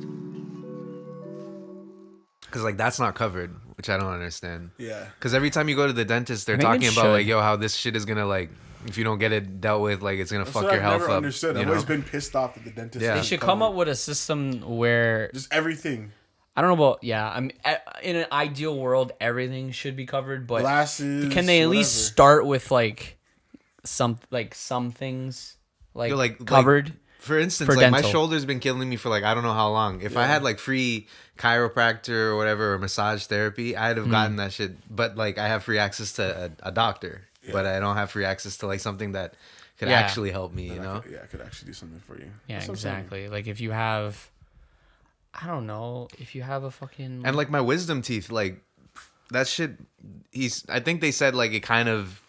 dentist. Because, like, that's not covered, which I don't understand. Yeah. Because every time you go to the dentist, they're talking about, like, yo, how this shit is going to, like, if you don't get it dealt with, like, it's going to fuck your health up. I've never understood. I've always been pissed off at the dentist. Yeah. They should come up with a system where... just everything. I don't know about... Yeah, I mean, in an ideal world, everything should be covered, but... Glasses, can they at least start with, like, some things, like covered? Like, for instance, like, dental. My shoulder's been killing me for, like, I don't know how long. If I had, like, free chiropractor or whatever, or massage therapy, I'd have gotten that shit. But, like, I have free access to a doctor. Yeah. But I don't have free access to, like, something that could actually help me, you know? I could actually do something for you. Yeah, exactly. Like, if you have... I don't know. If you have a fucking... And, like, my wisdom teeth, like, that shit... I think they said, like, it kind of...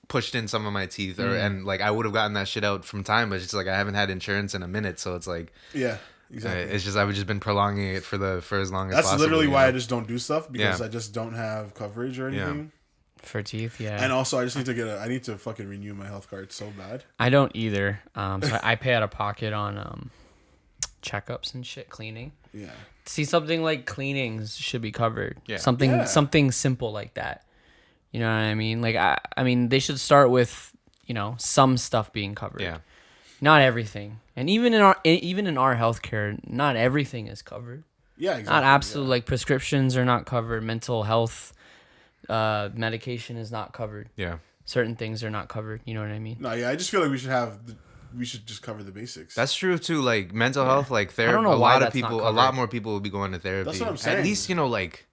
pushed in some of my teeth and like I would have gotten that shit out from time, but it's just like I haven't had insurance in a minute, so it's like exactly. It's just I've just been prolonging it for as long as possible. That's literally why I just don't do stuff, because I just don't have coverage or anything for teeth. And also I just need to I need to fucking renew my health card so bad. I don't either. So I pay out of pocket on checkups and shit, cleaning. See, something like cleanings should be covered. Something simple like that. You know what I mean? Like, I mean, they should start with, you know, some stuff being covered. Yeah. Not everything. And even in our healthcare, not everything is covered. Yeah, exactly. Not absolute, like, prescriptions are not covered. Mental health medication is not covered. Yeah. Certain things are not covered. You know what I mean? No, I just feel like we should just cover the basics. That's true too. Like mental health, like therapy. A lot more people will be going to therapy. That's what I'm saying. At least, you know, like,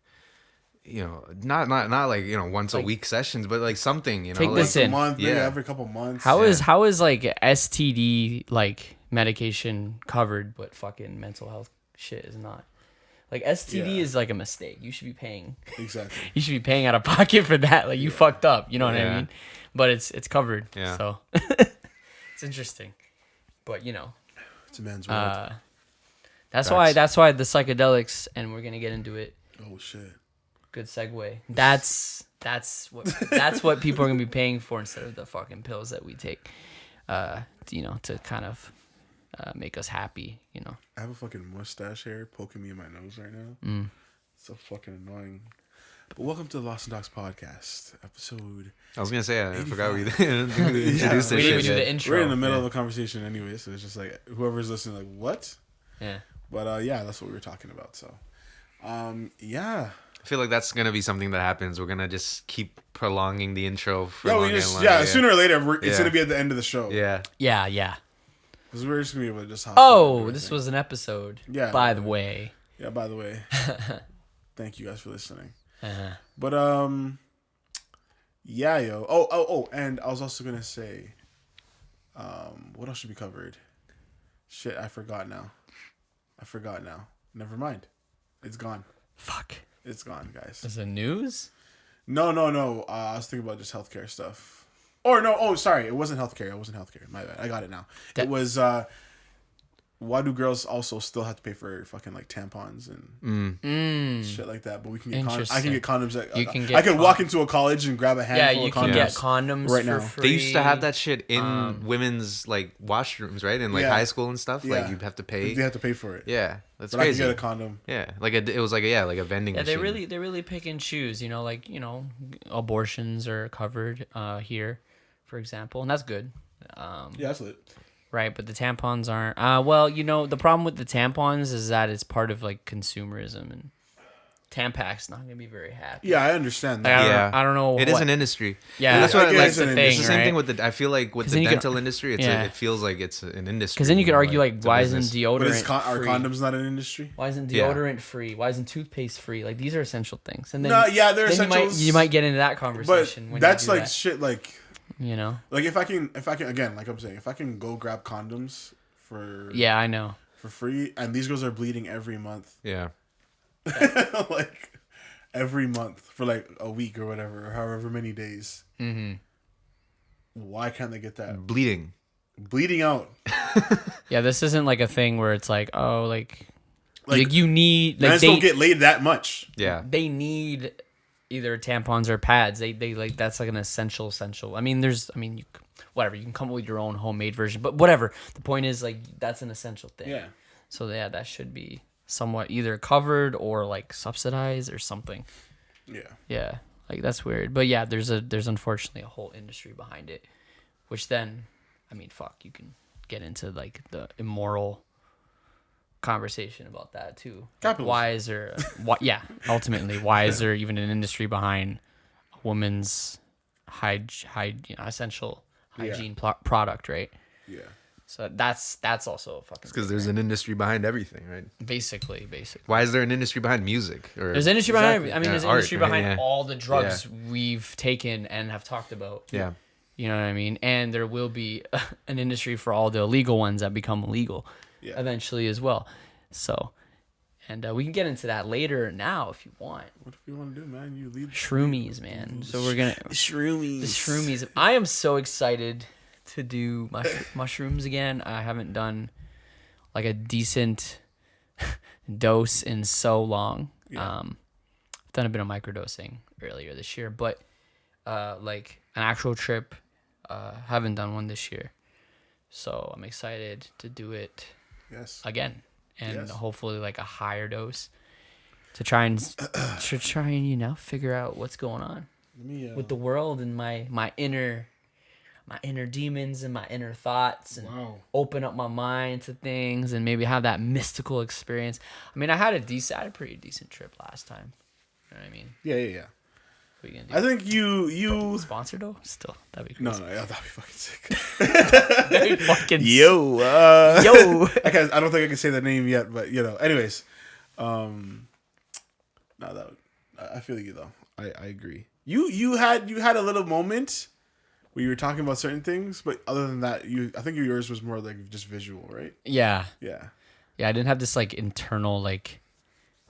you know, not like, you know, once a week sessions, but like something, you know, take like this in. A month, maybe every couple months. How is like STD like medication covered, but fucking mental health shit is not? Like STD is like a mistake. You should be paying. Exactly. You should be paying out of pocket for that. Like you fucked up. You know what I mean? But it's covered. Yeah. So it's interesting. But you know, it's a man's world. That's why the psychedelics, and we're gonna get into it. Oh shit. Good segue. That's what people are gonna be paying for instead of the fucking pills that we take. You know, to kind of make us happy. You know. I have a fucking mustache hair poking me in my nose right now. It's so fucking annoying. But welcome to the Lost and Docs podcast, episode. I was gonna say I 85. forgot we introduced we didn't even do the intro. We're in the middle of a conversation anyway, so it's just like whoever's listening, like what? Yeah. But that's what we were talking about. So, yeah. I feel like that's gonna be something that happens. We're gonna just keep prolonging the intro for sooner or later it's gonna be at the end of the show. Yeah. Because we're just gonna be able to just this was an episode. Yeah. By the way. Yeah. By the way. Thank you guys for listening. Uh-huh. But yeah, yo. Oh, and I was also gonna say, what else should be covered? Shit, I forgot now. Never mind. It's gone. Fuck. It's gone, guys. Is it news? No. I was thinking about just healthcare stuff. Or no. Oh, sorry. It wasn't healthcare. My bad. I got it now. It was. Why do girls also still have to pay for fucking like tampons and shit like that? But we can get condoms. I can get condoms. I can walk into a college and grab a handful of condoms. Yeah, you can get condoms right now. free. They used to have that shit in women's like washrooms, right? In like high school and stuff. Like you'd have to pay. They have to pay for it. Yeah, that's crazy. I can get a condom. Yeah, like it was like a vending machine. They really pick and choose. You know, like abortions are covered here, for example, and that's good. Yeah, that's lit. Right, but the tampons aren't. Well, the problem with the tampons is that it's part of like consumerism, and Tampac's not gonna be very happy. Yeah, I understand that. I don't know. It is an industry. Yeah, that's what it's the thing. It's the same thing with the. I feel like with the dental industry, it feels like it's an industry. Because then you could argue like why isn't deodorant free? Are condoms not an industry? Why isn't deodorant free? Why isn't toothpaste free? Like these are essential things. And then they're essentials. You might get into that conversation. But that's like shit. Like like if I can again, like I'm saying, if I can go grab condoms for I know for free, and these girls are bleeding every month. Yeah. Like every month for like a week or whatever, or however many days. Mm-hmm. Why can't they get that? Bleeding out. Yeah, this isn't like a thing where it's like, oh, like you need. Like, men don't get laid that much. Yeah. They need either tampons or pads. They like that's like an essential. I mean, whatever, you can come up with your own homemade version, but whatever. The point is like that's an essential thing. Yeah. So that should be somewhat either covered or like subsidized or something. Yeah. Yeah, like that's weird. But yeah, there's unfortunately a whole industry behind it, which then, I mean, fuck, you can get into like the immoral conversation about that too. Capitalism. Why is there? Ultimately, why is there even an industry behind a woman's essential hygiene product, right? Yeah. So that's also a fucking. Because there's an industry behind everything, right? Basically. Why is there an industry behind music? There's an industry behind. I mean, there's an art, industry right? behind all the drugs we've taken and have talked about. Yeah. You know what I mean? And there will be an industry for all the illegal ones that become illegal eventually as well. So, and we can get into that later now if you want. What do you want to do, man? You lead shroomies, man. So we're gonna the shroomies. I am so excited to do mushrooms again. I haven't done like a decent dose in so long. I've done a bit of microdosing earlier this year, but like an actual trip, haven't done one this year. So I'm excited to do it again, and hopefully like a higher dose to try and figure out what's going on with the world and my inner demons and my inner thoughts, and open up my mind to things and maybe have that mystical experience. I mean, I had a pretty decent trip last time. You know what I mean? Yeah. What are you gonna do? I think you sponsor though? Still, that'd be crazy. No, that'd be fucking sick. That'd be fucking yo. I don't think I can say the name yet, but anyways, I feel you though. I agree. You had a little moment where you were talking about certain things, but other than that, I think yours was more like just visual, right? Yeah. Yeah. Yeah, I didn't have this like internal like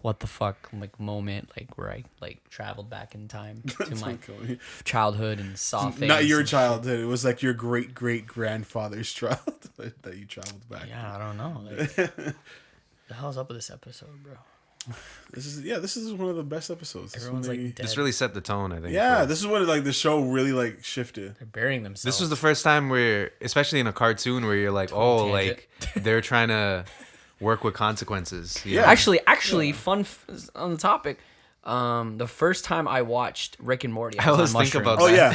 what the fuck like moment like where I like traveled back in time to my childhood and saw things. Not your childhood. It was like your great grandfather's childhood that you traveled back. Yeah, I don't know. Like, the hell's up with this episode, bro? This is one of the best episodes. Everyone's like dead. This really set the tone, I think. Yeah, this is when like the show really like shifted. They're burying themselves. This was the first time where, especially in a cartoon, where you're like, like they're trying to work with consequences. Yeah. Actually, fun on the topic. The first time I watched Rick and Morty, I always think about that. Oh yeah,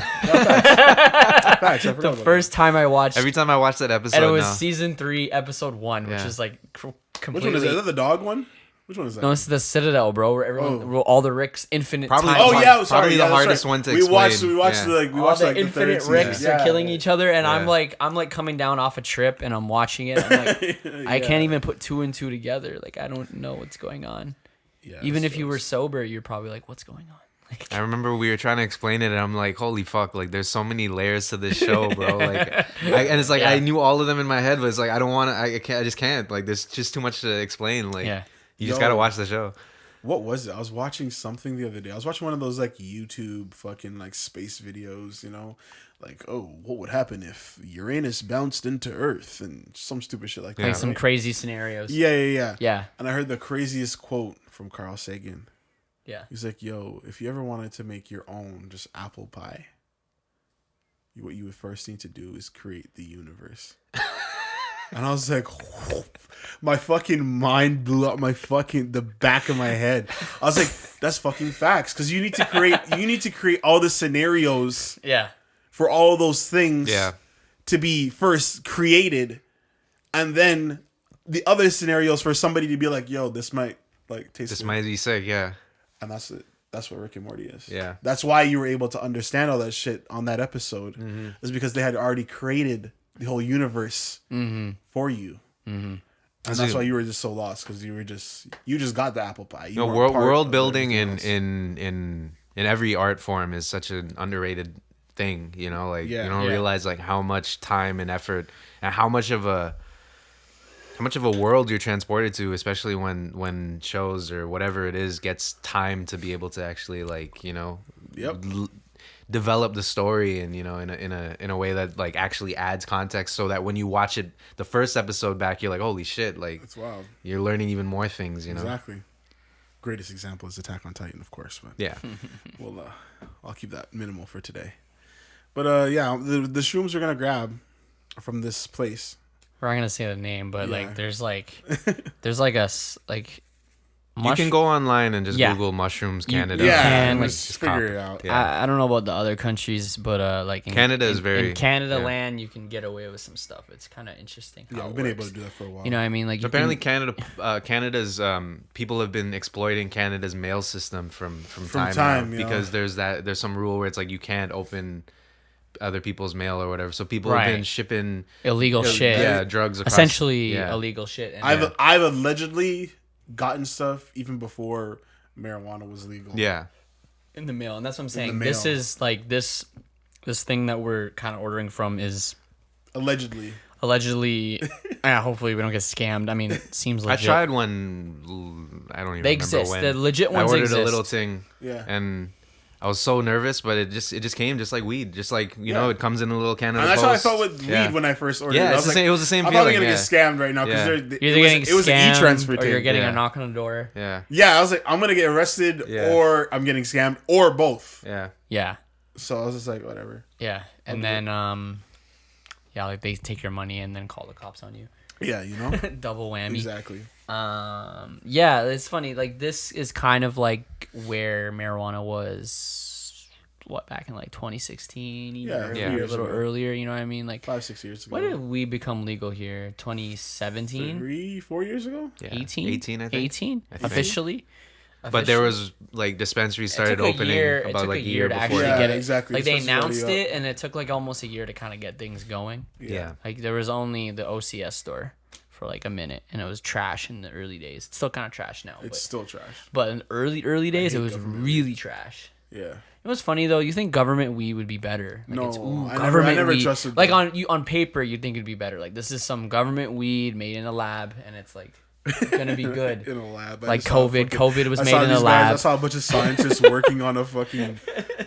facts. The first time I watched. Every time I watch that episode, and it was season 3, episode 1, which is like completely. Which one is that? Is that the dog one? Which one is that? No, it's the Citadel, bro. Where everyone, all the Ricks, infinite. Probably. Time. Probably the hardest one to explain. We watched the infinite Ricks are killing each other, and I'm like coming down off a trip, and I'm watching it. I'm like, I can't even put 2 and 2 together. Like, I don't know what's going on. Yeah, even if you were sober, you're probably like, what's going on? Like, I remember we were trying to explain it, and I'm like, holy fuck, like there's so many layers to this show, bro. Like, and it's like I knew all of them in my head, but it's like I don't want to. I just can't. Like, there's just too much to explain. Like, you just gotta watch the show. What was it? I was watching something the other day. I was watching one of those like YouTube fucking like space videos, like, oh, what would happen if Uranus bounced into Earth and some stupid shit like that. Like some crazy scenarios. Yeah. And I heard the craziest quote from Carl Sagan. Yeah. He's like, yo, if you ever wanted to make your own just apple pie, what you would first need to do is create the universe. And I was like, my fucking mind blew up the back of my head. I was like, that's fucking facts. Because you need to create all the scenarios for all those things to be first created. And then the other scenarios for somebody to be like, yo, this might like taste This might be sick, yeah. And that's it. That's what Rick and Morty is. Yeah. That's why you were able to understand all that shit on that episode. Mm-hmm. Is because they had already created the whole universe for you. Mm-hmm. And that's why you were just so lost, because you just got the apple pie. World building in every art form is such an underrated thing. You don't realize like how much time and effort and how much of a world you're transported to, especially when shows or whatever it is gets time to be able to actually like develop the story and in a way that like actually adds context, so that when you watch it the first episode back, you're like, holy shit, like it's wild. You're learning even more things. Exactly. Greatest example is Attack on Titan, of course, but well, I'll keep that minimal for today. But the shrooms we're gonna grab from this place. We're not gonna say the name, but like there's like a like You can go online and just Google mushrooms Canada. Just figure it out. I don't know about the other countries, but like Canada is very in Canada land, you can get away with some stuff. It's kind of interesting. Yeah, I've been able to do that for a while. You know what I mean? Like apparently Canada's people have been exploiting Canada's mail system from time now, because there's some rule where it's like you can't open other people's mail or whatever. So people have been shipping illegal shit. Drugs across, essentially illegal shit. And I've allegedly gotten stuff even before marijuana was legal. Yeah. In the mail. And that's what I'm saying. This is like this thing that we're kind of ordering from is allegedly. Hopefully we don't get scammed. I mean, it seems legit. I tried one. I don't even they remember exist. when. The legit ones I ordered exist. a little thing. Yeah. And I was so nervous, but it just came just like weed. Just like, you know, it comes in a little can of and that's how I felt with weed when I first ordered it. Yeah, it was the same feeling. I'm probably going to get scammed right now because it was an e-transfer or thing. you're getting a knock on the door. Yeah, I was like, I'm going to get arrested or I'm getting scammed or both. Yeah. So I was just like, whatever. Yeah. And then, like they take your money and then call the cops on you. Yeah, you know? Double whammy. Exactly. Yeah, it's funny. Like this is kind of like where marijuana was, back in like 2016, a little earlier. You know what I mean? Like 5-6 years ago. When did we become legal here? 2017. 3-4 years ago. 18, I think. 18 officially. But there was like dispensaries started opening about like a year to before. Actually get it. Exactly. Like they announced it, and it took like almost a year to kind of get things going. Yeah. Like there was only the OCS store for like a minute, and it was trash in the early days. It's still kind of trash now. It's still trash. But in early days, it was really trash. Yeah. It was funny though. You think government weed would be better? Like no, I never trusted. Like on paper, you'd think it'd be better. Like this is some government weed made in a lab, and it's like. Gonna be good in a lab. Like COVID was made in a lab. I saw a bunch of scientists working on a fucking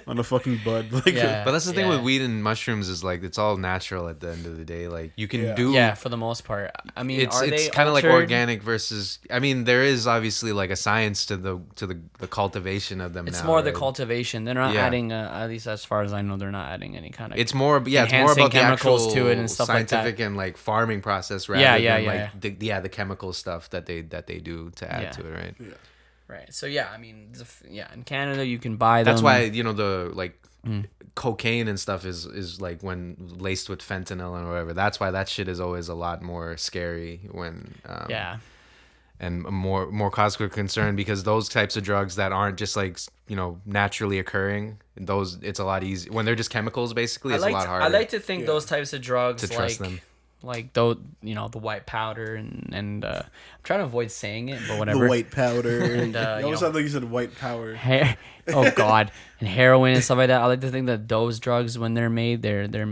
bud. Like, but that's the thing with weed and mushrooms is like it's all natural at the end of the day. Like you can do for the most part. I mean, it's kind of like organic versus. I mean, there is obviously like a science to the cultivation of them. It's more the cultivation. They're not adding, at least as far as I know, they're not adding any kind of. It's more about the chemicals actual to it and stuff scientific like that. and like farming process rather than like the chemical stuff that they do to add to it, right? Yeah. Right. So I mean, in Canada you can buy them. That's why the like cocaine and stuff is like when laced with fentanyl and whatever. That's why that shit is always a lot more scary when and more cause for concern, because those types of drugs that aren't just like naturally occurring, it's a lot easier when they're just chemicals. Basically, it's a lot harder. I like to think those types of drugs to trust them. Like the white powder and I'm trying to avoid saying it, but whatever. The white powder. And, you almost sound like you said white power. Oh God, and heroin and stuff like that. I like to think that those drugs, when they're made, they're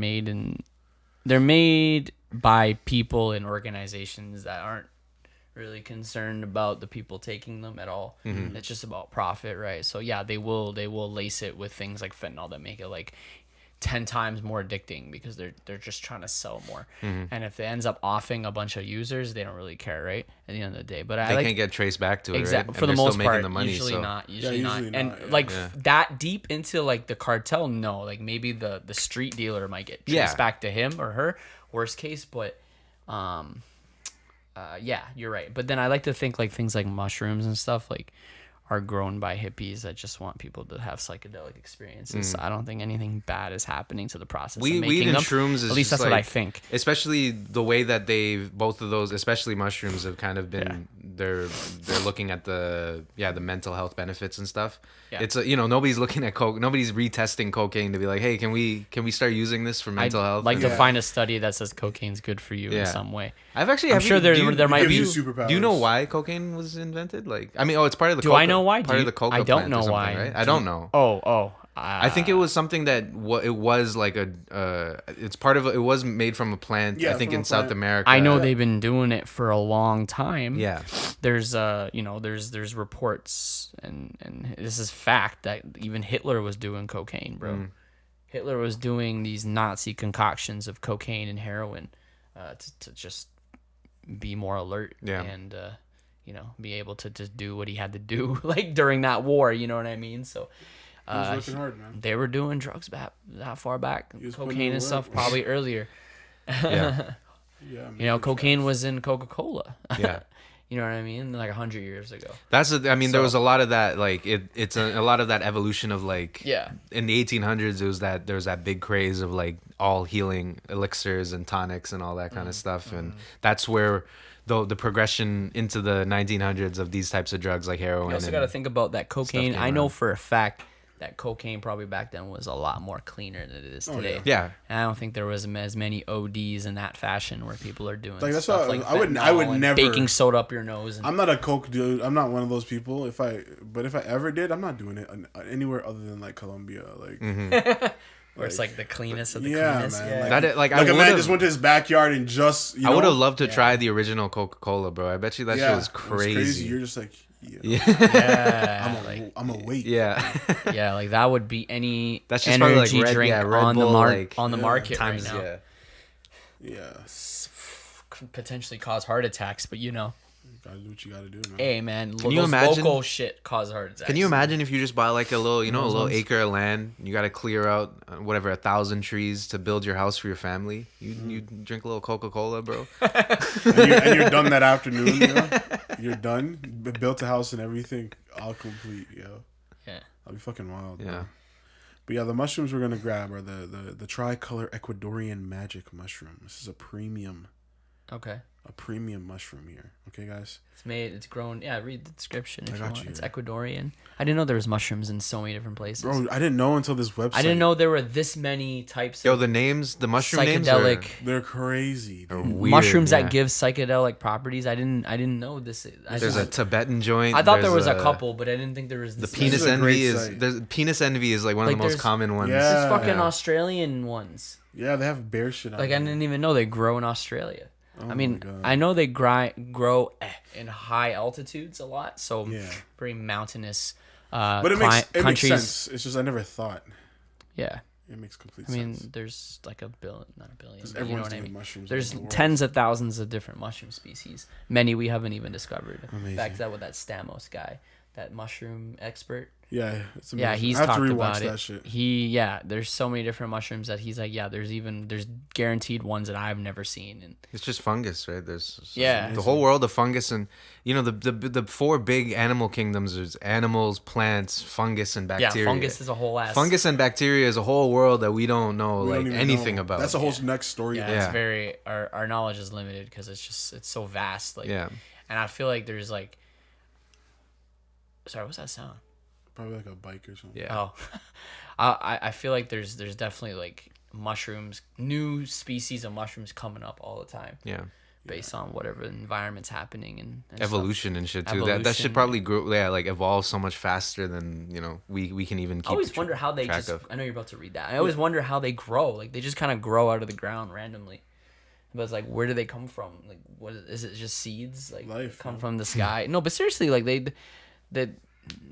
made by people and organizations that aren't really concerned about the people taking them at all. Mm-hmm. It's just about profit, right? So they will lace it with things like fentanyl that make it like 10 times more addicting because they're just trying to sell more. Mm-hmm. And if it ends up offing a bunch of users, they don't really care, right? At the end of the day, but they can't get traced back to it, exactly, right? for the most part. The money, usually not. And yeah. that deep into like the cartel, no. Like maybe the street dealer might get traced back to him or her, worst case. But you're right. But then I like to think like things like mushrooms and stuff like are grown by hippies that just want people to have psychedelic experiences. So I don't think anything bad is happening to the process of making weed and them. shrooms is at least that's like, what I think. Especially the way that both of those, especially mushrooms, have kind of been they're looking at the mental health benefits and stuff. Yeah. It's nobody's looking at nobody's retesting cocaine to be like, hey, can we start using this for mental health? Like to find a study that says cocaine's good for you in some way. I'm sure there might be. Do you know why cocaine was invented? Like, I mean, it's part of the. Do I know why? Part of the coca I don't plant know or why. Right? I don't know. I think it was something that it was like it's part of it was made from a plant. I think in South America. I know they've been doing it for a long time. Yeah. There's there's reports and this is fact that even Hitler was doing cocaine, bro. Hitler was doing these Nazi concoctions of cocaine and heroin to just be more alert and be able to just do what he had to do like during that war, you know what I mean? So he was working hard, man. They were doing drugs that far back, cocaine and stuff probably earlier. Yeah. Cocaine was in Coca-Cola. Yeah. You know what I mean? Like 100 years ago. There was a lot of that. Like it's a lot of that evolution of like. Yeah. In the 1800s, there was that big craze of like all healing elixirs and tonics and all that kind of stuff, and that's where the progression into the 1900s of these types of drugs like heroin. You also got to think about that cocaine. I know for a fact that cocaine probably back then was a lot more cleaner than it is today. Yeah. And I don't think there was as many ODs in that fashion where people are doing like that's stuff what like I would never baking soda up your nose. I'm not a coke dude. I'm not one of those people. If I ever did, I'm not doing it anywhere other than like Colombia, like where it's like the cleanest of the cleanest. Man. Yeah, like a man just went to his backyard and just. I would have loved to try the original Coca-Cola, bro. I bet you that shit was crazy. You're just like. Yeah. I'm awake. Yeah. Yeah, like that would be any that's just energy like drink Red on Bull, on the market times, right now. Yeah. Could potentially cause heart attacks, but you know. Gotta do what you gotta do, man. Hey, man. Can you imagine local shit cause heart attacks? Can you imagine if you just buy like a little, a little acre of land? You got to clear out 1,000 trees to build your house for your family. You drink a little Coca-Cola, bro. and you're done that afternoon. You know? You're done. Built a house and everything, all complete. Yo. Yeah. That'll be fucking wild. Yeah. Bro. But yeah, the mushrooms we're gonna grab are the tricolor Ecuadorian magic mushroom. This is a premium. Okay. A premium mushroom here. Okay, guys. It's grown. Yeah, read the description. I got you. It's Ecuadorian. I didn't know there was mushrooms in so many different places. Bro, I didn't know until this website. I didn't know there were this many types the mushroom psychedelic names they're crazy. Weird, mushrooms that give psychedelic properties. I didn't know this. There's a Tibetan joint. I thought there was a couple, but I didn't think there was the penis envy penis envy is like one of the most common ones. Yeah. There's fucking Australian ones. Yeah, they have bear shit on I didn't even know they grow in Australia. Oh I mean, I know they grow in high altitudes a lot, so pretty mountainous but it makes sense. It's just I never thought. Yeah. It makes complete sense. I mean, there's like not a billion. But you know what I mean? Mushrooms there's tens of thousands of different mushroom species. Many we haven't even discovered. Amazing. In fact, that with that Stamos guy, that mushroom expert. Yeah, it's amazing. Yeah, he's I have talked to rewatch about that it. Shit. There's so many different mushrooms that he's like, there's guaranteed ones that I've never seen. And it's just fungus, right? There's the whole world of fungus, and the four big animal kingdoms. There's animals, plants, fungus, and bacteria. Yeah, fungus is a whole ass. Fungus and bacteria is a whole world that we don't know anything about. That's a whole next story. Yeah, it's very our knowledge is limited because it's so vast. Like and I feel like there's like. Sorry, what's that sound? Probably like a bike or something. Yeah. Oh, I feel like there's definitely like mushrooms, new species of mushrooms coming up all the time. Yeah. Based on whatever environment's happening and evolution stuff. And shit too. That should probably grow. Like evolve so much faster than we can even keep. I always wonder how they just. I know you're about to read that. I always wonder how they grow. Like they just kind of grow out of the ground randomly. But it's like, where do they come from? Like, what is it? Just seeds? Like life come from the sky? No, but seriously, like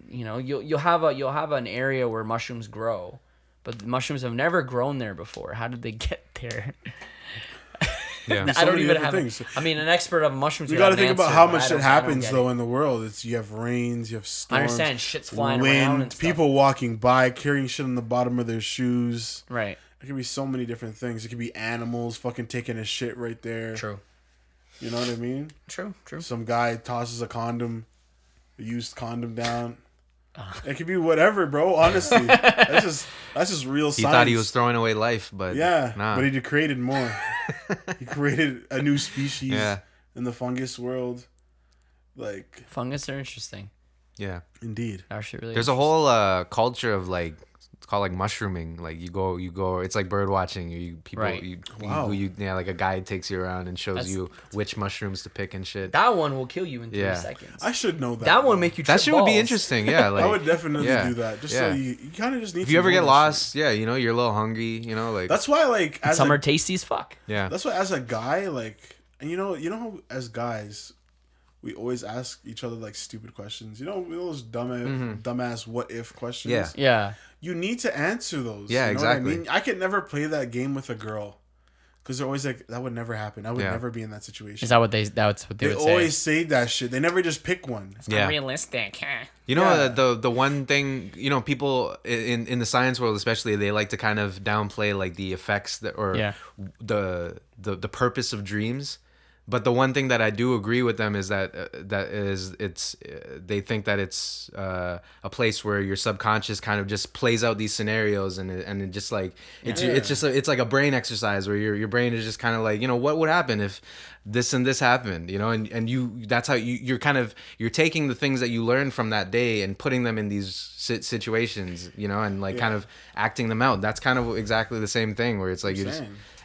you'll have an area where mushrooms grow, but the mushrooms have never grown there before. How did they get there? Yeah, I don't even have. I mean, an expert of mushrooms. You got to think about how much shit happens though in the world. You have rains, you have storms. I understand shit's flying wind, around and stuff. People walking by carrying shit on the bottom of their shoes. Right. It could be so many different things. It could be animals fucking taking a shit right there. True. You know what I mean? True. Some guy tosses a used condom down. It could be whatever, bro. Honestly, that's just real science. He thought he was throwing away life, but but he created more. He created a new species in the fungus world. Like fungus are interesting. Yeah, indeed. Actually, really. There's a whole culture of like. It's called like mushrooming. Like you go. It's like bird watching. Like a guide takes you around and shows you which mushrooms to pick and shit. That one will kill you in 3 seconds. I should know that. That one make you. That shit would be interesting. Yeah, like I would definitely do that. Just so you kind of just need. If you ever get lost, you're a little hungry. Like that's why like some are tasty as fuck. Yeah, that's why as a guy and you know how as guys. We always ask each other like stupid questions. Those dumbass what if questions. Yeah. You need to answer those. Yeah, exactly. I mean, I could never play that game with a girl because they're always like, that would never happen. I would never be in that situation. Is that what that's what they would say? They always say that shit. They never just pick one. It's unrealistic. The one thing people in the science world especially, they like to kind of downplay like the effects the purpose of dreams. But the one thing that I do agree with them is that they think that it's a place where your subconscious kind of just plays out these scenarios and it just like it's like a brain exercise where your brain is just kind of like, you know, what would happen if this and this happened, you know, and that's how you're taking the things that you learned from that day and putting them in these situations, you know, and like kind of acting them out. That's kind of exactly the same thing where it's like you're just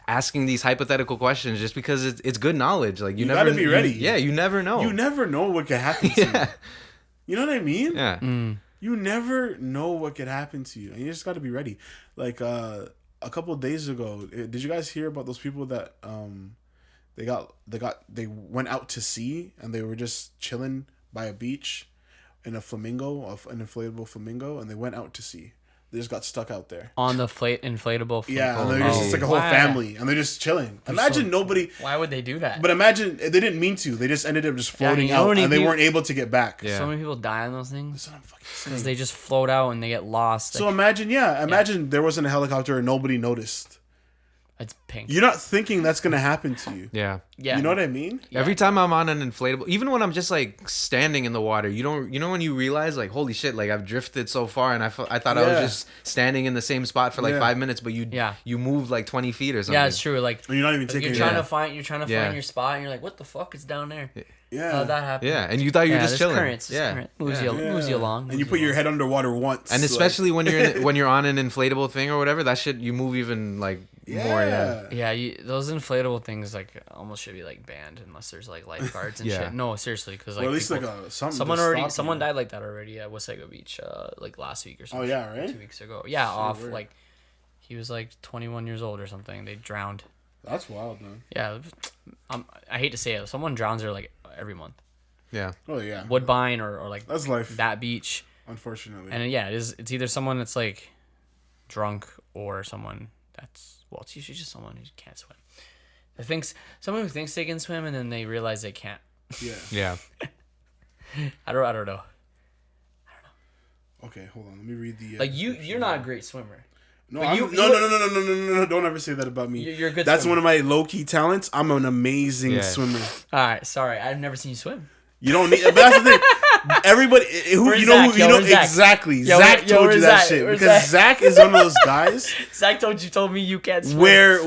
asking these hypothetical questions just because it's good knowledge. Like you never gotta be ready. You never know. You never know what could happen to you. You know what I mean? Yeah. You never know what could happen to you, and you just got to be ready. Like a couple of days ago, did you guys hear about those people that they went out to sea and they were just chilling by a beach in an inflatable flamingo, and they went out to sea. They just got stuck out there on the inflatable. Yeah, and they're just like a whole family, and they're just chilling. Imagine nobody. Why would they do that? But imagine they didn't mean to. They just ended up just floating out, and they weren't able to get back. Yeah. So many people die on those things. That's what I'm fucking saying. Because they just float out and they get lost. So imagine there wasn't a helicopter and nobody noticed. It's pink. You're not thinking that's gonna happen to you. Yeah. You know what I mean? Yeah. Every time I'm on an inflatable, even when I'm just like standing in the water, you know when you realize like, holy shit, like I've drifted so far, and I thought I was just standing in the same spot for like 5 minutes, but you moved like 20 feet or something. Yeah, it's true. Like you're not even taking. You're trying to find your spot, and you're like, what the fuck is down there? Yeah, that happened. Yeah, and you thought you were just chilling. Currents, moves you along. And you put your head underwater once. And especially when you're on an inflatable thing or whatever, that shit you move even like more. Yeah, those inflatable things like almost should be like banned unless there's like lifeguards and shit. No, seriously, because like at least someone died like that already at Wasaga Beach like last week or something. Oh yeah, right. 2 weeks ago. Yeah, like he was like 21 years old or something. They drowned. That's wild, man. Yeah, I hate to say it. Someone drowns there like every month. Yeah. Oh yeah. Woodbine or like that's life. That beach. Unfortunately. And it's either someone that's like drunk or someone that's it's usually just someone who can't swim. Someone who thinks they can swim and then they realize they can't. Yeah. Yeah. I don't know. Okay, hold on. Let me read the. Like you're not a great swimmer. No, no. Don't ever say that about me. You're a good. That's swimmer. one of my low key talents. I'm an amazing swimmer. All right, sorry, I've never seen you swim. You don't need. But that's the thing. Everybody, exactly. Zach told you that shit because Zach is one of those guys. Zach told me you can't swim. Where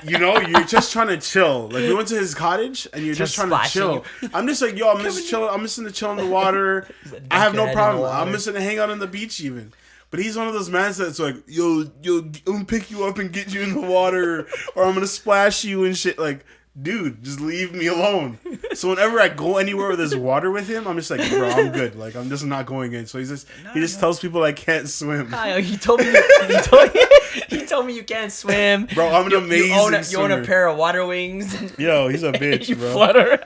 you're just trying to chill. Like we went to his cottage and you're just trying to chill. I'm just like, I'm just chilling. I'm just gonna chill in the water. I have no problem. I'm just gonna hang out on the beach even. But he's one of those men that's like, yo, I'm gonna pick you up and get you in the water, or I'm gonna splash you and shit. Like, dude, just leave me alone. So whenever I go anywhere where there's water with him, I'm just like, bro, I'm good. Like, I'm just not going in. So he just tells people I can't swim. He told me you can't swim. Bro, I'm an amazing swimmer. You own a pair of water wings. Yo, he's a bitch, you bro. Flutter.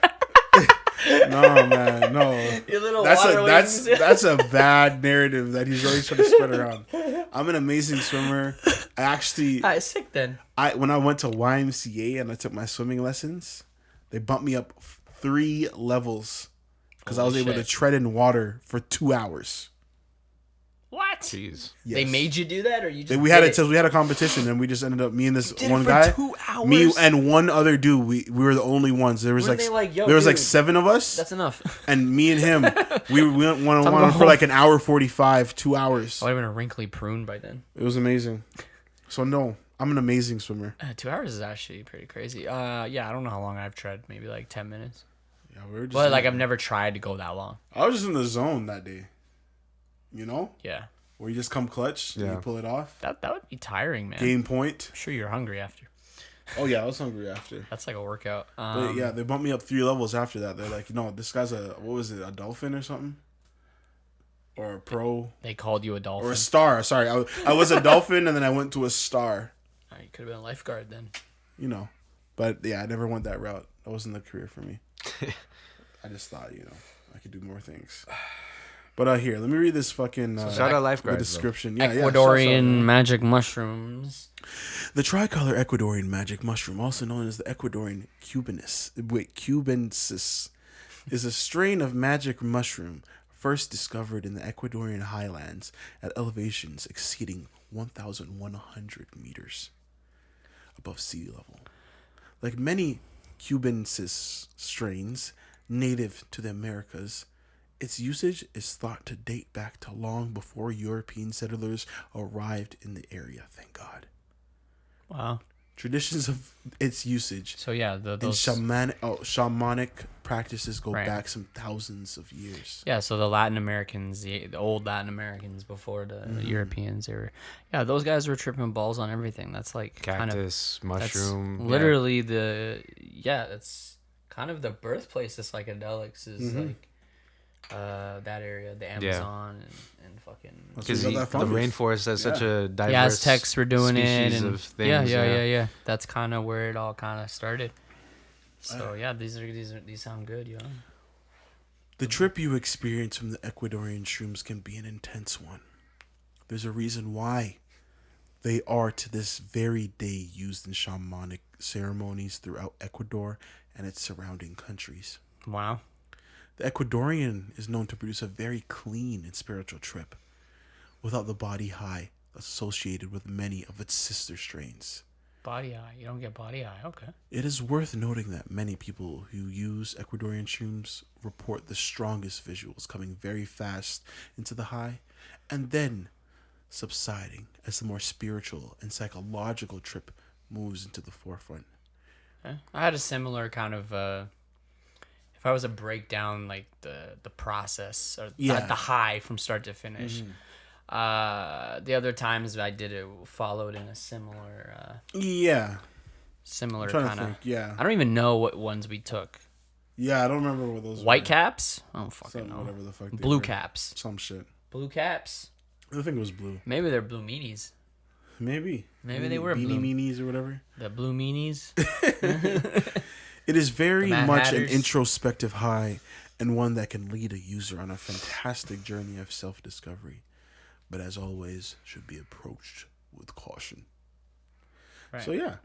No, man, no. Your little wings. That's a bad narrative that he's always trying to spread around. I'm an amazing swimmer. I actually. Sick then. When I went to YMCA and I took my swimming lessons, they bumped me up 3 levels because I was able to tread in water for 2 hours. What? Jeez. Yes. They made you do that, or you just we had a competition, and we just ended up me and this one guy, 2 hours? me and one other dude. We were the only ones. There was like 7 of us. That's enough. And me and him, we went one for like an hour 45, 2 hours. I would have been a wrinkly prune by then. It was amazing. So no, I'm an amazing swimmer. 2 hours is actually pretty crazy. I don't know how long I've tread. Maybe like 10 minutes. Yeah, we were just. But like I've never tried to go that long. I was just in the zone that day. You know? Yeah. Where you just come clutch and you pull it off. That would be tiring, man. Gain point. I'm sure you're hungry after. Oh yeah, I was hungry after. That's like a workout. But yeah, they bumped me up 3 levels after that. They're like, this guy's a dolphin or something? Or a pro? They called you a dolphin. Or a star. Sorry, I was a dolphin and then I went to a star. You could have been a lifeguard then. But yeah, I never went that route. That wasn't the career for me. I just thought, I could do more things. But here, let me read this fucking shout out lifeguards, the description. Ecuadorian magic mushrooms. The tricolor Ecuadorian magic mushroom, also known as the Ecuadorian cubensis, is a strain of magic mushroom first discovered in the Ecuadorian highlands at elevations exceeding 1,100 meters above sea level. Like many cubensis strains native to the Americas. Its usage is thought to date back to long before European settlers arrived in the area. Thank God. Wow. Traditions of its usage. So yeah, those shamanic practices go back some thousands of years. Yeah, so the Latin Americans, the old Latin Americans before the Europeans, those guys were tripping balls on everything. That's like cactus, mushroom. Literally that's kind of the birthplace of psychedelics is like that area, the Amazon and fucking. Because the rainforest has such a diverse. The Aztecs were doing it, and of things, yeah. That's kind of where it all kind of started. So these sound good, yo. The trip you experience from the Ecuadorian shrooms can be an intense one. There's a reason why they are to this very day used in shamanic ceremonies throughout Ecuador and its surrounding countries. Wow. The Ecuadorian is known to produce a very clean and spiritual trip without the body high associated with many of its sister strains. Body high? You don't get body high? Okay. It is worth noting that many people who use Ecuadorian shrooms report the strongest visuals coming very fast into the high and then subsiding as the more spiritual and psychological trip moves into the forefront. I had a similar kind of if I was to break down like the process or the high from start to finish. The other times I did it followed in a similar similar kind of I don't even know what ones we took. I don't remember what those white caps. I don't fucking know. Whatever the fuck blue caps. Some shit. Blue caps. I think it was blue. Maybe they're blue meanies. Maybe they were beanie blue meanies or whatever. The blue meanies. It is very much an introspective high and one that can lead a user on a fantastic journey of self-discovery, but as always should be approached with caution. Right. So yeah,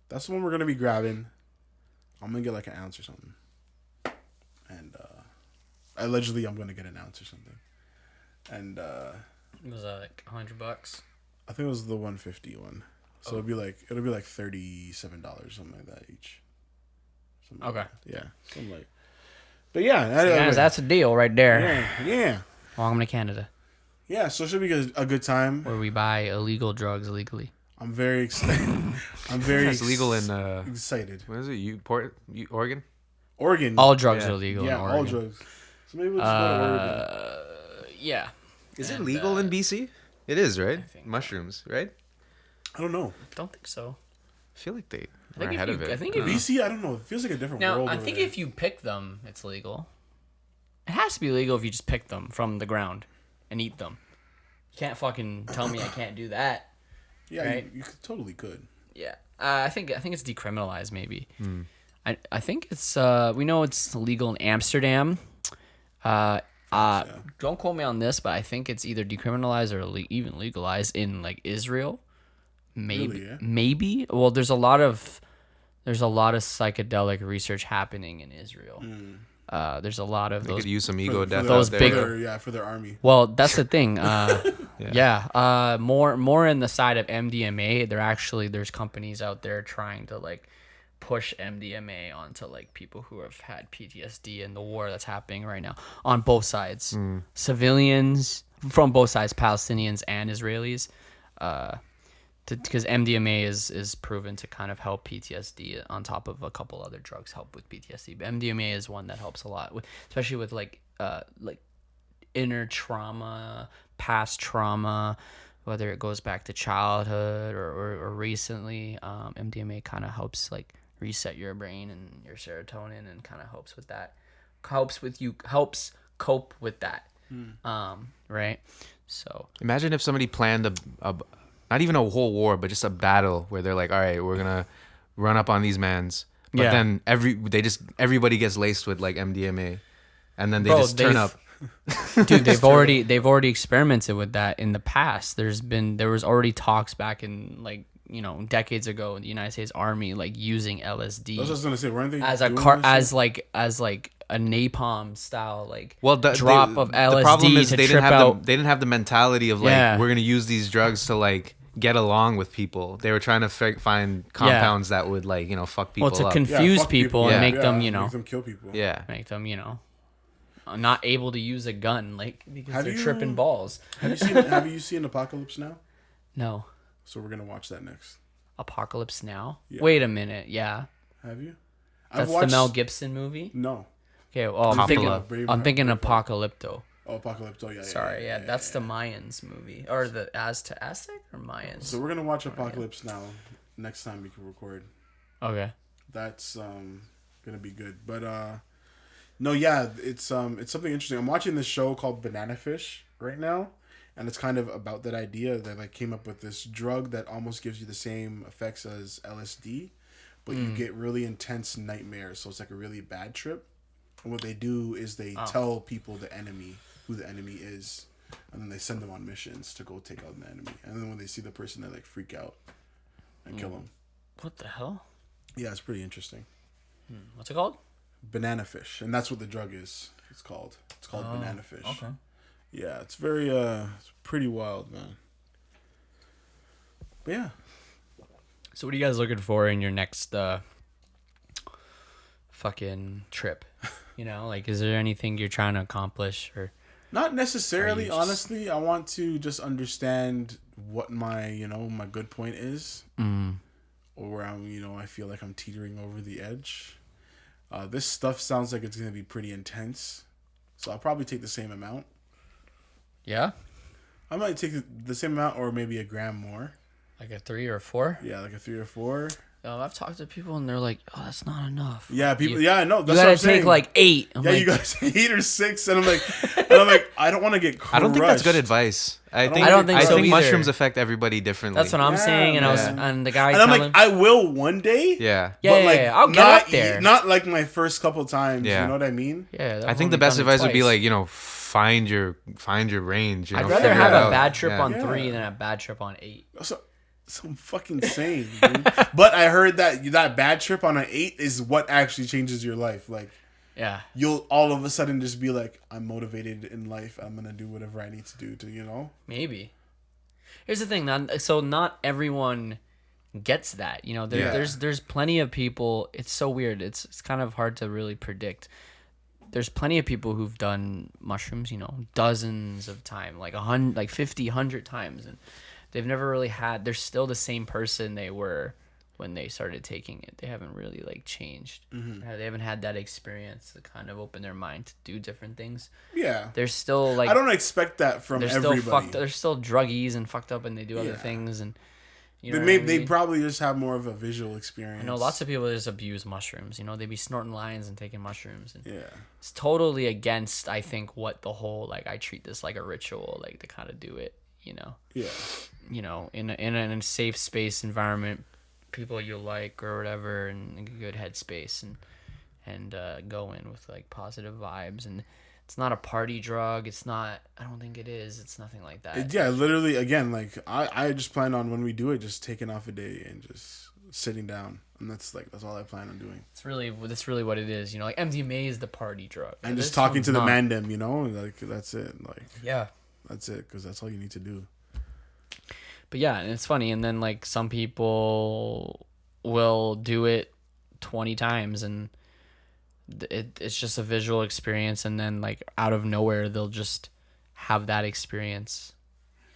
that's the one we're gonna be grabbing. I'm gonna get like an ounce or something, and allegedly I'm gonna get an ounce or something, and was that like $100? I think it was the 150 one. So it'll be like $37, something like that each. Okay. Like yeah. Something like. But yeah, that's a deal right there. Yeah. Welcome to Canada. Yeah, so it should be a good time. Where we buy illegal drugs illegally. I'm very excited. It's legal in excited. What is it? Oregon? Oregon. All drugs are legal in Oregon. All drugs. So maybe we'll just go to Oregon. Yeah. Is it legal in BC? It is, right? Mushrooms, right? I don't know. I don't think so. I feel like they are ahead of it. I think BC, I don't know. It feels like a different world. Now, I think if you pick them, it's legal. It has to be legal if you just pick them from the ground and eat them. You can't fucking tell me I can't do that. Yeah, right? you totally could. Yeah. I think it's decriminalized maybe. I think it's we know it's legal in Amsterdam. Don't quote me on this, but I think it's either decriminalized or even legalized in like Israel. Maybe, really, yeah? Maybe. Well, there's a lot of psychedelic research happening in Israel. There's a lot of they those. Could use some ego death. Those big, for their army. Well, that's the thing. More in the side of MDMA. There's companies out there trying to like push MDMA onto like people who have had PTSD in the war that's happening right now on both sides. Civilians from both sides, Palestinians and Israelis, because MDMA is proven to kind of help PTSD on top of a couple other drugs help with PTSD. But MDMA is one that helps a lot, especially with like inner trauma, past trauma, whether it goes back to childhood or recently. MDMA kind of helps like reset your brain and your serotonin and kind of helps with that. Helps cope with that. Right? So imagine if somebody planned a not even a whole war, but just a battle where they're like, all right, we're gonna run up on these mans, but then everybody gets laced with like MDMA, and then they turn up. Dude, they've already experimented with that in the past. There was already talks back in like decades ago in the United States Army like using LSD. I was just gonna say, weren't they as a napalm style drop of LSD. The problem is to they trip out. They didn't have the mentality of like we're gonna use these drugs to like get along with people. They were trying to find compounds that would like, you know, fuck people up. Well, to confuse people and make them, you know, make them kill people. Yeah. Make them, you know, not able to use a gun, like, because they're tripping balls. Have you seen Apocalypse Now? No. So we're gonna watch that next. Apocalypse Now? Yeah. Wait a minute. Yeah. Have you? That's the Mel Gibson movie? No. Okay, well, I'm thinking Apocalypto. Oh, Apocalypto, yeah. Sorry, that's the Mayans movie. Or the Aztec or Mayans? So we're going to watch Apocalypse Now next time we can record. Okay. That's going to be good. But, no, yeah, it's something interesting. I'm watching this show called Banana Fish right now. And it's kind of about that idea that like came up with this drug that almost gives you the same effects as LSD. But you get really intense nightmares. So it's like a really bad trip. And what they do is they tell people who the enemy is, and then they send them on missions to go take out the enemy. And then when they see the person, they like freak out and kill them. What the hell? Yeah, it's pretty interesting. What's it called? Banana fish, and that's what the drug is. It's called banana fish. Okay. Yeah, it's very it's pretty wild, man. But yeah. So what are you guys looking for in your next fucking trip? You know, like, is there anything you're trying to accomplish or? Not necessarily, honestly. I want to just understand what my good point is, or where I feel like I'm teetering over the edge. This stuff sounds like it's gonna be pretty intense, so I'll probably take the same amount. Yeah, I might take the same amount, or maybe a gram more. Like a 3 or 4. Yeah, like a 3 or 4. I've talked to people and they're like, "Oh, that's not enough." Yeah, people. I know. That's you gotta what I'm take saying. like 8. I'm you guys 8 or 6, and I'm like, I don't want to get crushed. I don't think that's good advice. I don't think so either. Mushrooms affect everybody differently. That's what I'm saying, and and the guy. And I'm like, I will one day. Yeah. But like, I'll get up there. Not like my first couple times. Yeah. You know what I mean? Yeah. I think the best advice would be like, find your range. I'd rather have a bad trip on 3 than a bad trip on 8. So I'm fucking insane, dude. But I heard that bad trip on an 8 is what actually changes your life. Like, yeah, you'll all of a sudden just be like, I'm motivated in life. I'm gonna do whatever I need to do to, Maybe. Here's the thing, not everyone gets that. There's plenty of people. It's so weird. It's kind of hard to really predict. There's plenty of people who've done mushrooms, dozens of times, like 100, like 50, 100 times, and they've never really they're still the same person they were when they started taking it. They haven't really like changed. Mm-hmm. They haven't had that experience to kind of open their mind to do different things. Yeah. They're still like, I don't expect that from everybody. They're still druggies and fucked up, and they do other things, and they probably just have more of a visual experience. I know lots of people just abuse mushrooms. They be snorting lines and taking mushrooms. And yeah. It's totally against, I think, what the whole, like, I treat this like a ritual, like, to kind of do it, Yeah. In a safe space environment, people you like or whatever, and a good headspace, and go in with, like, positive vibes. And it's not a party drug. It's not, I don't think it is. It's nothing like that. Literally, again, like, I just plan on, when we do it, just taking off a day and just sitting down. And that's all I plan on doing. That's really what it is. Like, MDMA is the party drug. And just talking to the mandem, like, that's it. Like, yeah. That's it, because that's all you need to do. But yeah, and it's funny. And then, like, some people will do it 20 times, and it's just a visual experience, and then, like, out of nowhere they'll just have that experience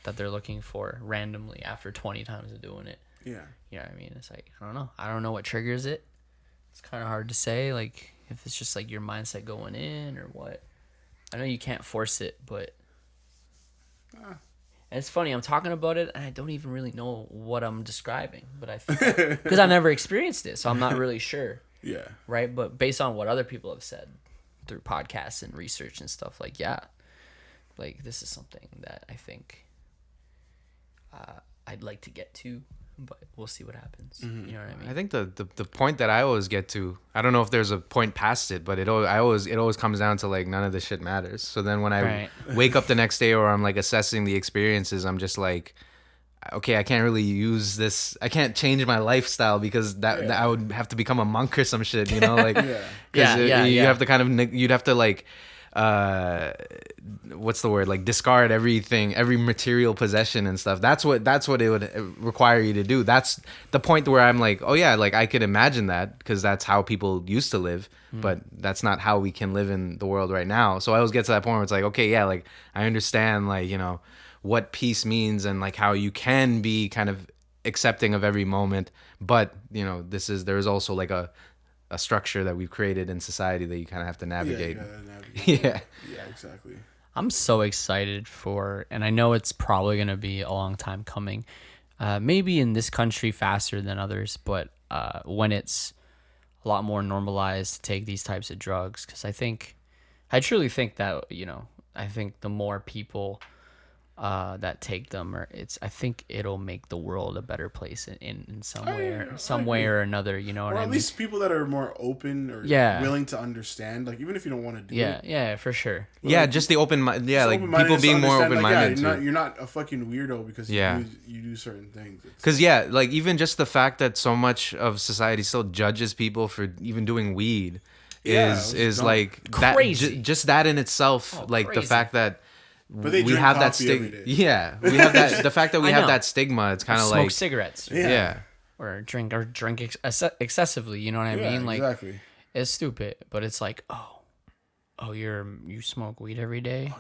that they're looking for randomly after 20 times of doing it. Yeah. You know what I mean? It's like, I don't know what triggers it. It's kind of hard to say, like, if it's just like your mindset going in or what. I know you can't force it, but and it's funny, I'm talking about it and I don't even really know what I'm describing, but I think because I've never experienced it, so I'm not really sure. Yeah. Right? But based on what other people have said through podcasts and research and stuff, like, yeah, like, this is something that I think I'd like to get to, but we'll see what happens. Mm-hmm. You know what I mean? I think the point that I always get to, I don't know if there's a point past it, but it always comes down to, like, none of this shit matters. So then when I wake up the next day, or I'm, like, assessing the experiences, I'm just like, okay, I can't really use this. I can't change my lifestyle because that I would have to become a monk or some shit, like, you have to kind of, you'd have to, like, what's the word, like discard everything, every material possession and stuff. That's what it would require you to do. That's the point where I'm like, oh yeah, like I could imagine that because that's how people used to live, but that's not how we can live in the world right now. So I always get to that point where it's like, okay, yeah, like I understand, like, you know, what peace means and like how you can be kind of accepting of every moment, but you know, there's also like a structure that we've created in society that you kind of have to navigate. Yeah, exactly. I'm so excited for, and I know it's probably going to be a long time coming, maybe in this country faster than others, but when it's a lot more normalized to take these types of drugs, because I truly think that, you know, I think the more people that take them, I think it'll make the world a better place in some way or another, you know what I mean? Or at least people that are more open or willing to understand, like even if you don't want to do it. Yeah, for sure. Yeah, like, just the open mind. Yeah, like people being more open-minded. Like, you're not a fucking weirdo because you do certain things. Because like even just the fact that so much of society still judges people for even doing weed is like crazy. Just that in itself, like crazy. the fact that but we have that stigma. Yeah, we have that. The fact that we have that stigma, it's kind of like smoke cigarettes. Yeah. Or drink excessively. You know what I mean? Like, exactly. It's stupid, but it's like, oh, you smoke weed every day.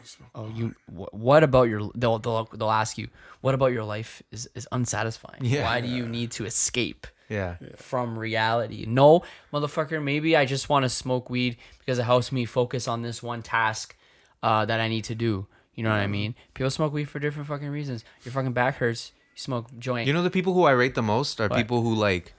What about your? They'll ask you, what about your life is unsatisfying? Yeah. Why do you need to escape? Yeah. From reality? No, motherfucker. Maybe I just want to smoke weed because it helps me focus on this one task that I need to do. You know what I mean? People smoke weed for different fucking reasons. Your fucking back hurts, you smoke joint. You know, the people who I rate the most are people who like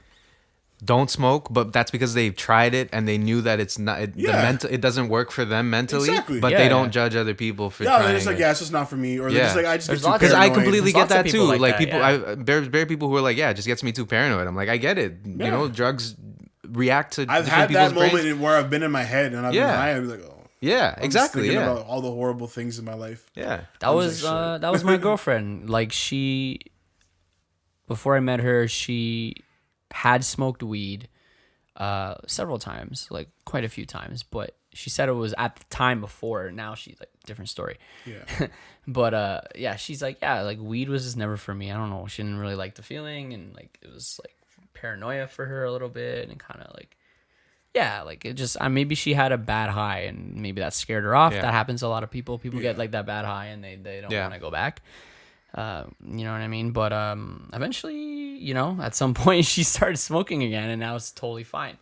don't smoke, but that's because they've tried it and they knew that it's not it doesn't work for them mentally. Exactly. But they don't judge other people for trying. They're just like, it's just not for me, or they're just like, I just get too paranoid. Because I completely get that too. Like people, there's very people who are like, it just gets me too paranoid. I'm like, I get it. You know, drugs react to. I've had that moment where I've been in my head and I've been high. I'm like, yeah, exactly. Yeah, about all the horrible things in my life. Yeah, that was my girlfriend. Like before I met her, she had smoked weed several times, like quite a few times. But she said it was at the time before. Now she's like different story. Yeah. But she's like, like weed was just never for me. I don't know. She didn't really like the feeling, and like it was like paranoia for her a little bit, and kind of like. Yeah, like it just maybe she had a bad high and maybe that scared her off. Yeah. That happens to a lot of people. People get like that bad high and they don't want to go back. You know what I mean? But eventually, you know, at some point she started smoking again and now it's totally fine.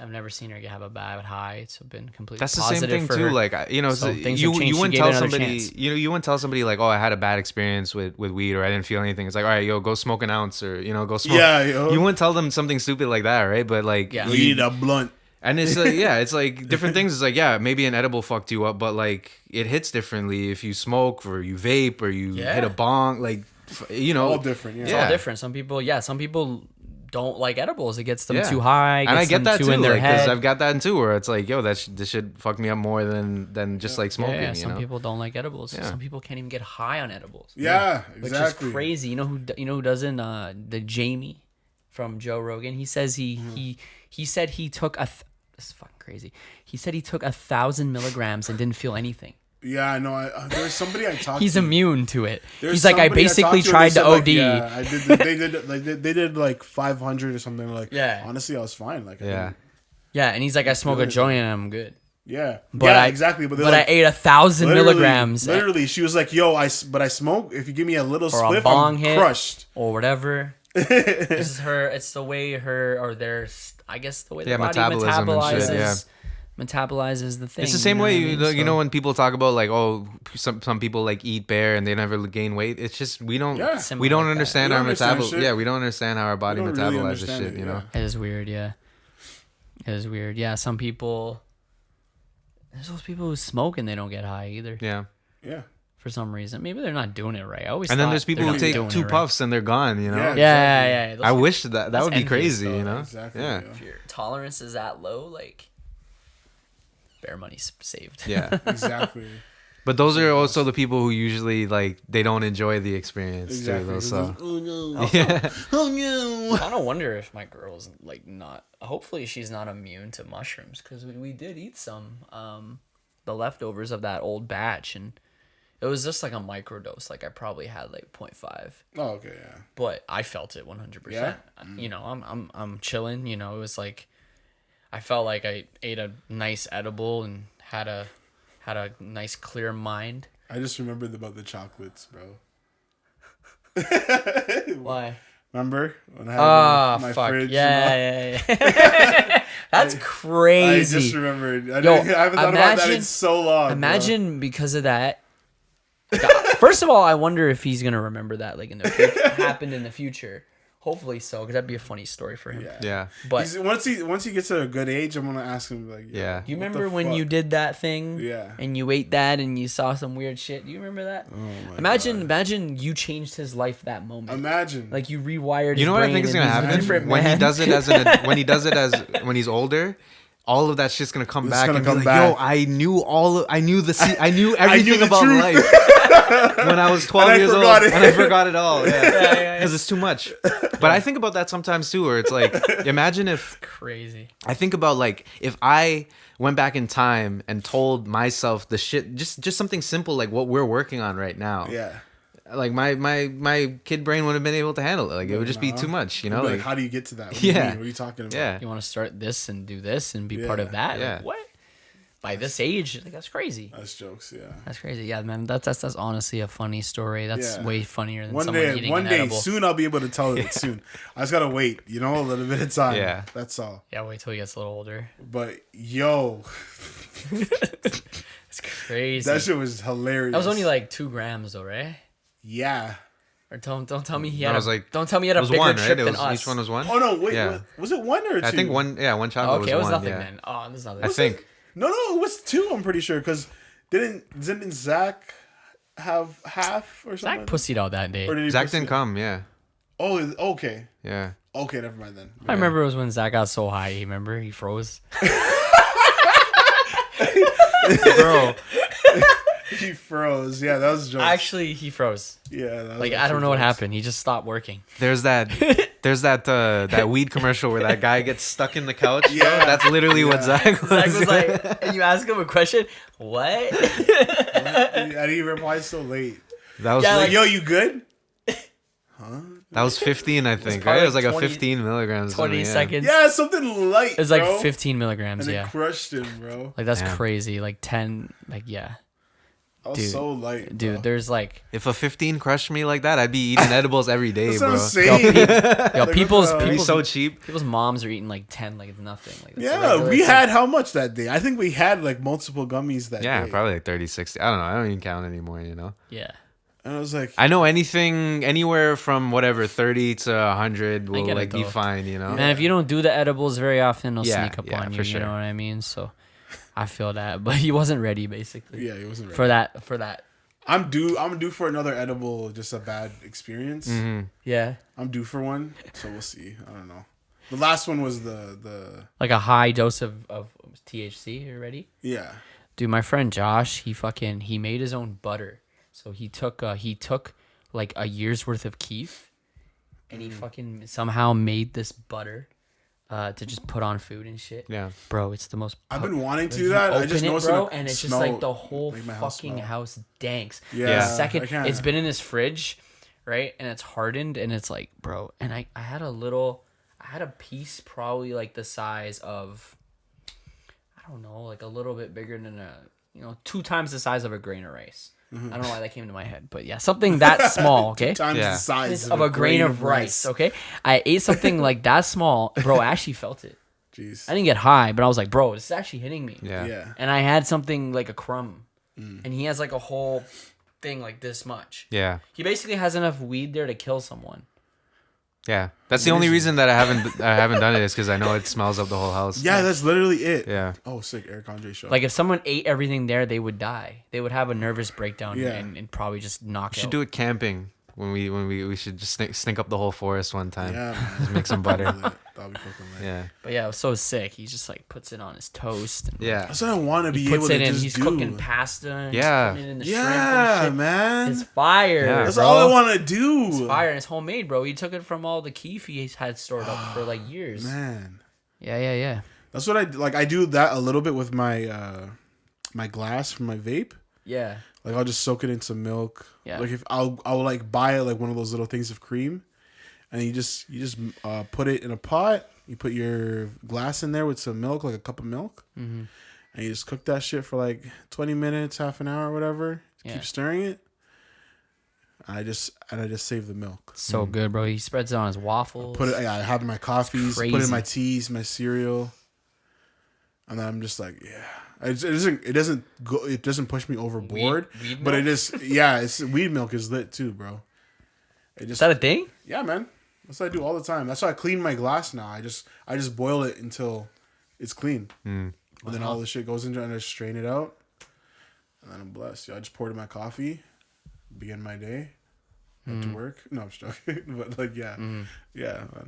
I've never seen her have a bad high. It's been completely positive. That's the same thing too. Her. Like, you know, so you wouldn't tell somebody, you wouldn't tell somebody like, oh, I had a bad experience with weed or I didn't feel anything. It's like, all right, go smoke an ounce or, you know, go smoke. Yeah, yo. You wouldn't tell them something stupid like that, right? But like, you need a blunt. And it's like, it's like different things. It's like, maybe an edible fucked you up, but like it hits differently if you smoke or you vape or you hit a bong. Like, you know, all different. It's all different. Some people don't like edibles. It gets them too high. And I get that too, in their head. Because I've got that too, where it's like, this should fuck me up more than just like smoking. Yeah, some people don't like edibles. Yeah. Some people can't even get high on edibles. Yeah, exactly. Which is crazy. You know who doesn't? The Jamie from Joe Rogan. He says he said he took this is fucking crazy. He said he took 1,000 milligrams and didn't feel anything. Yeah, I know. There's somebody I talked to. He's immune to it. He's like, I basically tried to OD. Like, I did. They did like 500 or something. Like, honestly, I was fine. Like, yeah, and he's like, I smoke a joint and I'm good. Yeah, exactly. But I ate 1,000 milligrams. Literally, she was like, "Yo, I smoke. If you give me a little or spliff, a bong I'm hit crushed or whatever." This is her. It's the way I guess the way the body metabolizes. Metabolizes the thing. It's the same way you know when people talk about like, oh, some people like eat bear and they never gain weight. It's just we don't understand our metabolism. Yeah, we don't understand how our body metabolizes shit. You know, it is weird. Yeah, it is weird. Yeah, some people. There's those people who smoke and they don't get high either. Yeah. For some reason, maybe they're not doing it right. And then there's people who take 2 puffs and they're gone. You know. Yeah. I wish that would be crazy. You know. Exactly. Yeah. If your tolerance is that low, like, bare money's saved. Yeah. Exactly. But those are also the people who usually like they don't enjoy the experience. Exactly. Too, so. Oh no. Yeah. Oh no. I kind of wonder if my girl's like not. Hopefully, she's not immune to mushrooms because we did eat some the leftovers of that old batch, and it was just like a microdose. Like I probably had like 0.5. Oh, okay, yeah. But I felt it 100%. Yeah? You know, I'm chilling. You know, it was like I felt like I ate a nice edible and had a nice clear mind. I just remembered about the chocolates, bro. Why? Remember when I had my fuck. fridge? Yeah. That's crazy. I just remembered. I haven't thought about that in so long. Imagine because of that. First of all, I wonder if he's gonna remember that, like in the future, happened in the future. Hopefully so, because that'd be a funny story for him. Yeah. But once he gets to a good age, I'm gonna ask him like, yeah. You remember when you did that thing? Yeah. And you ate that and you saw some weird shit. Do you remember that? Oh my Imagine you changed his life that moment. Imagine. Like you rewired. You know what I think is gonna happen when he does it when he's older. All of that shit's gonna come back and be like, yo, I knew everything about life when I was 12 years old, and I forgot it all. Yeah, because it's too much. But I think about that sometimes too, where it's like, imagine if crazy. I think about like if I went back in time and told myself the shit, just something simple like what we're working on right now. Yeah. Like my kid brain wouldn't have been able to handle it. Like it would just be too much, you know. Like how do you get to that? What yeah. What are you talking about? Yeah. You want to start this and do this and be part of that? Yeah. Like, what? By this age, like that's crazy. That's jokes. Yeah. That's crazy. Yeah, man. That's honestly a funny story. That's way funnier than one someone day, eating one an day edible. soon I'll be able to tell it soon. I just gotta wait, a little bit of time. Yeah. That's all. Yeah, wait till he gets a little older. But yo, It's crazy. that shit was hilarious. That was only like 2 grams though, right? Yeah. Or don't tell me he No, had it was like- don't tell me he had a It was bigger one, trip right? than us. Each one was one. Oh no, wait. Yeah. Was it one or two? I think one chocolate Okay, it was one. nothing Yeah. then. Oh, this is nothing. I think. No, it was 2. I'm pretty sure because didn't Zach have half or something? Zach pussied out that day. Or did he Zach pussy? didn't come. Yeah. Oh, okay. Yeah. Okay, never mind then. I remember it was when Zach got so high. Remember he froze. Bro. He froze. Yeah, that was jokes. Actually, he froze. Yeah. That was Like I don't know what happened. He just stopped working. There's that weed commercial where that guy gets stuck in the couch. Yeah. Bro. That's literally what Zach was. Zach was like, and you ask him a question. What? And he replied so late. That was Yeah, Like, yo, you good? that was 15, I think. probably Right? It was like like a 20 15 milligrams. or 20 something, yeah. seconds. Yeah, something light. It was like bro. 15 milligrams. And Yeah. it crushed him, bro. Like that's Damn. crazy. Like 10. Like yeah. I was Dude. so light, Dude, bro. there's like If a 15 crushed me like that, I'd be eating edibles every day, That's bro. what I'm saying. yo, Like, people's what the- It'd be people's so cheap. people's moms are eating like 10 like it's nothing. Like that's a Yeah, regular we thing. had how much that day? I think we had like multiple gummies that Yeah, day. probably like 30, 60. I don't know. I don't even count anymore, you know? Yeah. And I was like, I know anything, anywhere from whatever, 30 to 100 will get it, like be though. fine, you know? Man, if you don't do the edibles very often, they'll Yeah, sneak up yeah, on you. for You sure. know what I mean? So I feel that, but he wasn't ready basically. yeah, he wasn't ready. For that. I'm due for another edible, just a bad experience. Mm-hmm. Yeah. I'm due for one, so we'll see. I don't know. The last one was the Like a high dose of THC already. yeah. Dude, my friend Josh, he made his own butter. So he took like a year's worth of keef, and he fucking somehow made this butter to just put on food and shit. Yeah. Bro, it's the most. I've been wanting to You do that. I open just it, know it's bro, gonna and it's just smell- like the whole make my house fucking smell. house danks. Yeah, The I second can't- it's been in his fridge, right, and it's hardened, and it's like, bro, and I had a piece probably like the size of, I don't know, like a little bit bigger than 2 times the size of a grain of rice. Mm-hmm. I don't know why that came to my head, but yeah, something that small, okay? Times Yeah. the size Of a grain of rice, okay? I ate something like that small, bro. I actually felt it. Jeez. I didn't get high, but I was like, bro, this is actually hitting me. Yeah. Yeah. And I had something like a crumb, and he has like a whole thing like this much. Yeah. He basically has enough weed there to kill someone. Yeah. That's the only reason that I haven't done it is because I know it smells up the whole house. Yeah, that's literally it. Yeah. Oh, sick. Eric Andre show. Like if someone ate everything there, they would die. They would have a nervous breakdown Yeah. and probably just knock We out. should do it camping when we should just stink up the whole forest one time. yeah, man. Just make some butter. That'll be fucking lit. Yeah. But yeah, it was so sick. He just like puts it on his toast. And Yeah. That's what I want to be He able puts to it in. just He's do. cooking pasta. And Yeah. He's putting it in the shrimp Yeah, and shit. man. It's fire. Yeah. That's bro. all I want to do. It's fire and it's homemade, bro. He took it from all the keef he had stored up for like years. Man. Yeah. That's what I like. I do that a little bit with my my glass from my vape. Yeah. Like I'll just soak it in some milk. Yeah. Like if I'll like buy like one of those little things of cream, and you just put it in a pot. You put your glass in there with some milk, like a cup of milk, and you just cook that shit for like 20 minutes, half an hour, or whatever. Keep stirring it. I just save the milk. So good, bro. He spreads it on his waffles. I have my coffees, put in my teas, my cereal, and then I'm just like, yeah. It doesn't push me overboard. Weed but milk? It's weed milk is lit too, bro. Is that a thing? Yeah, man. That's what I do all the time. That's why I clean my glass now. I just boil it until it's clean, and then all the shit goes into it, and I just strain it out, and then I'm blessed. I just poured in my coffee, begin my day. To work. No, I'm just joking. But like, yeah, man,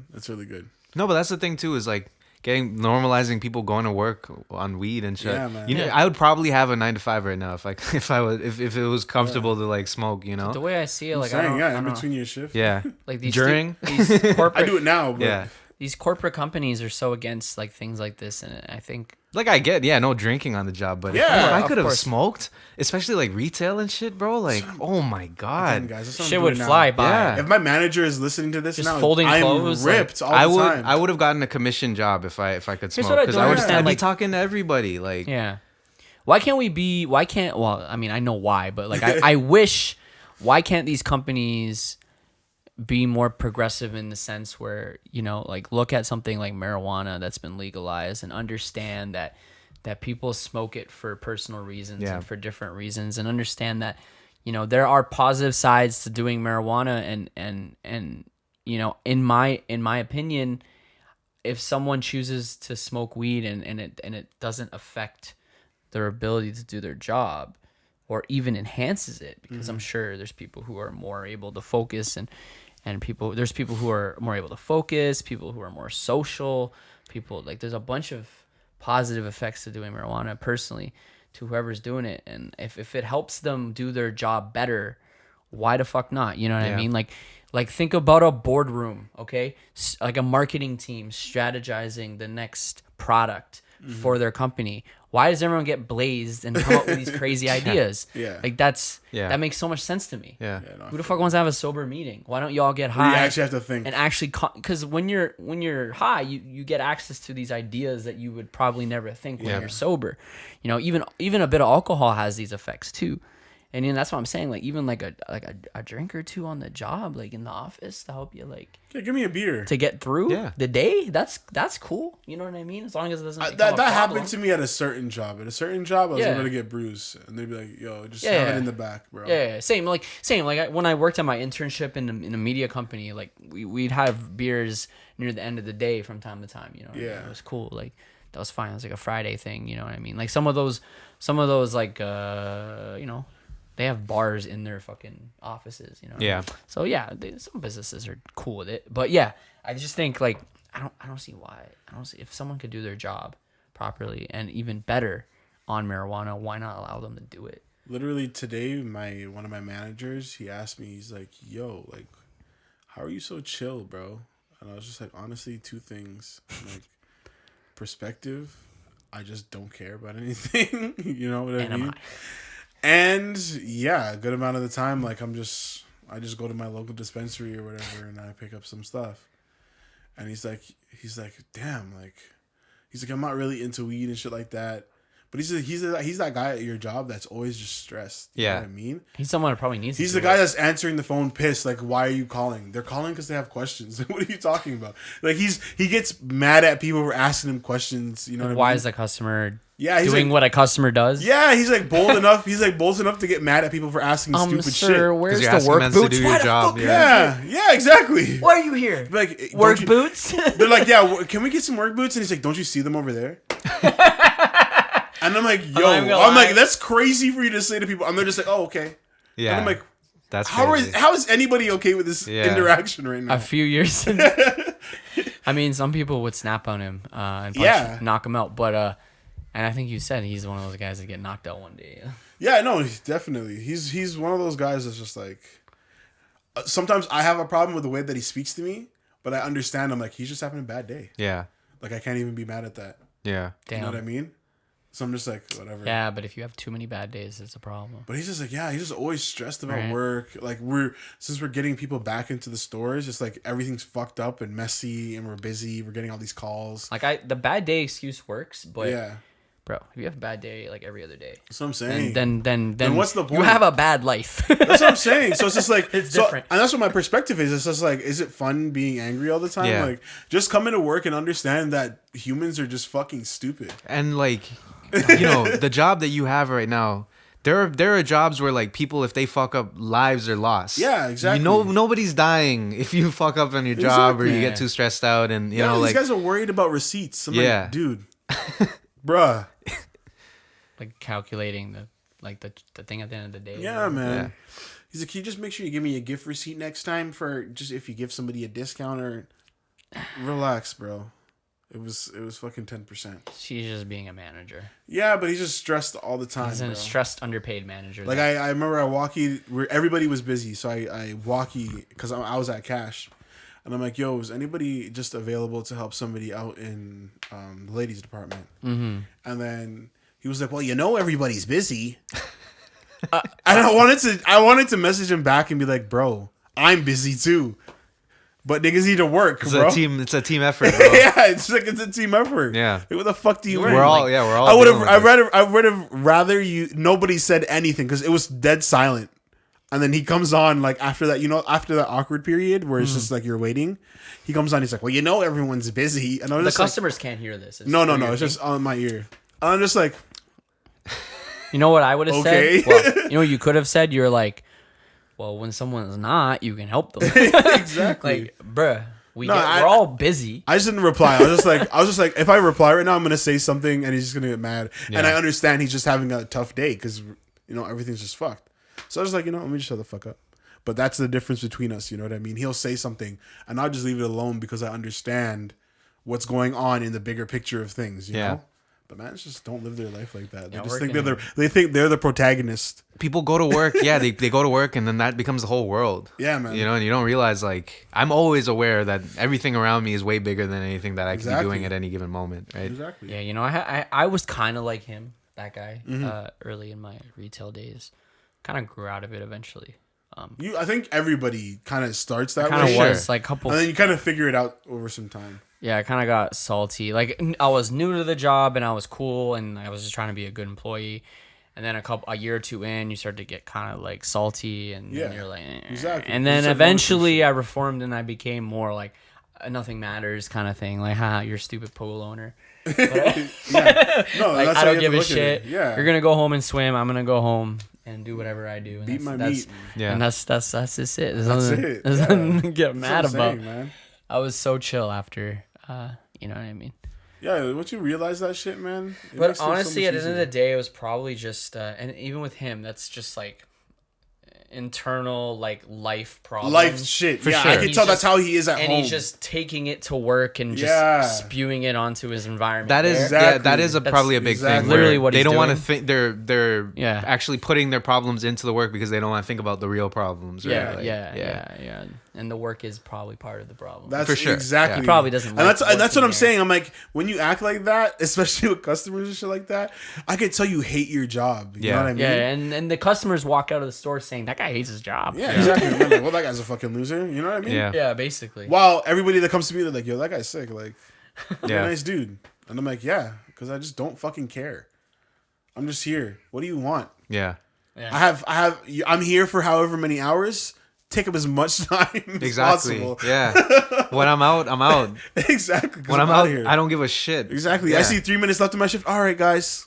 that's really good. No, but that's the thing too, is like normalizing people going to work on weed and shit. Yeah, man. You know, I would probably have a 9 to 5 right now if it was comfortable to like smoke. You know, the way I see it, like in between your shift. Yeah, like these during these corporate. I do it now. But these corporate companies are so against like things like this, and I think. Like I get, no drinking on the job, but if I could have smoked, especially like retail and shit, bro. Like, oh my god, again, guys, shit would fly by. Yeah. If my manager is listening to this just now, folding I'm clothes, ripped all the time. I would have gotten a commission job if I could smoke, because I'd be talking to everybody. Like, why can't? Well, I mean, I know why, but like, I wish. Why can't these companies be more progressive in the sense where, like look at something like marijuana that's been legalized and understand that people smoke it for personal reasons and for different reasons, and understand that, there are positive sides to doing marijuana and in my opinion, if someone chooses to smoke weed and it doesn't affect their ability to do their job or even enhances it, because I'm sure there's people who are more able to focus and there's people who are more able to focus, people who are more social, people like there's a bunch of positive effects to doing marijuana personally to whoever's doing it. And if it helps them do their job better, why the fuck not? You know what I mean? Like think about a boardroom, okay? Like a marketing team strategizing the next product for their company. Why does everyone get blazed and come up with these crazy ideas? Like that makes so much sense to me. Who the fuck wants to have a sober meeting? Why don't y'all get high? You actually have to think. And actually, because when you're high, you get access to these ideas that you would probably never think when you're sober. Even a bit of alcohol has these effects too. And then that's what I'm saying. Like even like a drink or two on the job, like in the office, to help you give me a beer to get through the day. That's cool. You know what I mean? As long as it doesn't. That happened to me at a certain job. At a certain job, I was able to get bruised, and they'd be like, "Yo, just have it in the back, bro." Yeah. Same. Like when I worked at my internship in a media company, like we'd have beers near the end of the day from time to time. You know. It was cool. Like that was fine. It was like a Friday thing. You know what I mean? Like some of those like they have bars in their fucking offices, Yeah. So some businesses are cool with it, but I just think like I don't see why. I don't see if someone could do their job properly and even better on marijuana, why not allow them to do it? Literally today, one of my managers, he asked me, he's like, "Yo, like, how are you so chill, bro?" And I was just like, honestly, two things, like perspective. I just don't care about anything. You know what I mean? And a good amount of the time, like I just go to my local dispensary or whatever, and I pick up some stuff. And he's like, damn, like, he's like, I'm not really into weed and shit like that. But he's that guy at your job that's always just stressed. You know what I mean? He's someone who probably needs. He's the guy that's answering the phone pissed. Like, why are you calling? They're calling because they have questions. What are you talking about? Like he gets mad at people for asking him questions. You know what I mean? Why is the customer? Yeah, he's doing what a customer does. Yeah, he's like bold enough. He's like bold enough to get mad at people for asking stupid shit. Where's the work boots? To do your job. Yeah, exactly. Why are you here? Like work boots? They're like, can we get some work boots? And he's like, don't you see them over there? And I'm like, yo, I'm like, that's crazy for you to say to people. And they're just like, oh, okay. Yeah. And I'm like, that's how is anybody okay with this interaction right now? A few years. I mean, some people would snap on him and knock him out, but and I think you said he's one of those guys that get knocked out one day. Yeah, no, definitely. He's one of those guys that's just like. Sometimes I have a problem with the way that he speaks to me, but I understand. I'm like, he's just having a bad day. Yeah. Like I can't even be mad at that. Yeah. Damn. You know what I mean? So I'm just like, whatever. Yeah, but if you have too many bad days, it's a problem. But he's just like, he's just always stressed about work. Like since we're getting people back into the stores, it's like everything's fucked up and messy, and we're busy. We're getting all these calls. Like the bad day excuse works, but yeah, bro, if you have a bad day like every other day, that's what I'm saying. Then what's the point? You have a bad life. That's what I'm saying. So it's just like it's different, and that's what my perspective is. It's just like, is it fun being angry all the time? Yeah. Like, just come into work and understand that humans are just fucking stupid. And like, you know, the job that you have right now, there are jobs where like people, if they fuck up, lives are lost. Yeah, exactly. You know, nobody's dying if you fuck up on your job or you get too stressed out, and you know, these like, guys are worried about receipts. I'm like, dude, bruh. like calculating the thing at the end of the day. Yeah, man. Yeah. He's like, can you just make sure you give me a gift receipt next time for just if you give somebody a discount or relax, bro. It was fucking 10%. She's just being a manager. Yeah, but he's just stressed all the time. He's a stressed, underpaid manager. Like I remember I walkie where everybody was busy, so I walkie because I was at cash, and I'm like, yo, is anybody just available to help somebody out in the ladies department? Mm-hmm. And then he was like, well, you know, everybody's busy. And I wanted to message him back and be like, bro, I'm busy too. But niggas need to work, it's bro. It's a team effort, bro. Yeah, it's a team effort. Yeah. Like, what the fuck do you we're all I would have rather nobody said anything because it was dead silent. And then he comes on like after that, you know, after that awkward period where it's just like you're waiting. He comes on, he's like, well, you know, everyone's busy. And I was the just customers can't hear this. No, it's just on my ear. And I'm just like, you know what I would have said? Well, you know what you could have said? You're like, well, when someone's not, you can help them. Exactly. Like, bruh, we're all busy. I just didn't reply. I was just like, if I reply right now, I'm gonna say something, and he's just gonna get mad. Yeah. And I understand he's just having a tough day because you know everything's just fucked. So I was like, you know, let me just shut the fuck up. But that's the difference between us. You know what I mean? He'll say something, and I'll just leave it alone because I understand what's going on in the bigger picture of things. You know. But man, just don't live their life like that. They just think they're the protagonist. People go to work, they go to work, and then that becomes the whole world. Yeah, man. You know, and you don't realize like I'm always aware that everything around me is way bigger than anything that I can be doing at any given moment. Right? Exactly. Yeah, you know, I was kind of like him, that guy, early in my retail days. Kind of grew out of it eventually. I think everybody kind of starts that way. Kind of was like couple, and then you kind of figure it out over some time. Yeah, I kind of got salty. Like I was new to the job and I was cool and I was just trying to be a good employee. And then a year or two in, you start to get kind of like salty and then you're like, exactly. And then eventually I reformed and I became more like nothing matters kind of thing. Like, you're a stupid pool owner. But, No, like, I don't give a shit. Yeah. You're gonna go home and swim. I'm gonna go home and do whatever I do. And beat my meat. Yeah. And that's just it. There's nothing to get mad about. Saying, man. I was so chill after. You know what I mean? Yeah, once you realize that shit, man. But honestly, at the end of the day, it was probably just, and even with him, that's just like internal like life problems. Life shit. For sure. I can tell that's how he is at home. And he's just taking it to work and just spewing it onto his environment. That is that is probably a big thing. Literally what they don't want to think they're actually putting their problems into the work because they don't want to think about the real problems. Right? Yeah. And the work is probably part of the problem. That's for sure. Exactly. He probably doesn't. And that's what I'm saying. I'm like, when you act like that, especially with customers and shit like that, I can tell you hate your job. You know what I mean? Yeah, and the customers walk out of the store saying that guy hates his job. Yeah, exactly. Like, well, that guy's a fucking loser. You know what I mean? Yeah, basically. While everybody that comes to me, they're like, yo, that guy's sick. Like, you're a nice dude. And I'm like, yeah, because I just don't fucking care. I'm just here. What do you want? Yeah. I'm here for however many hours. Take up as much time as possible. Yeah. When I'm out, I'm out. Exactly. When I'm out here, I don't give a shit. Exactly. Yeah. I see 3 minutes left of my shift. All right, guys.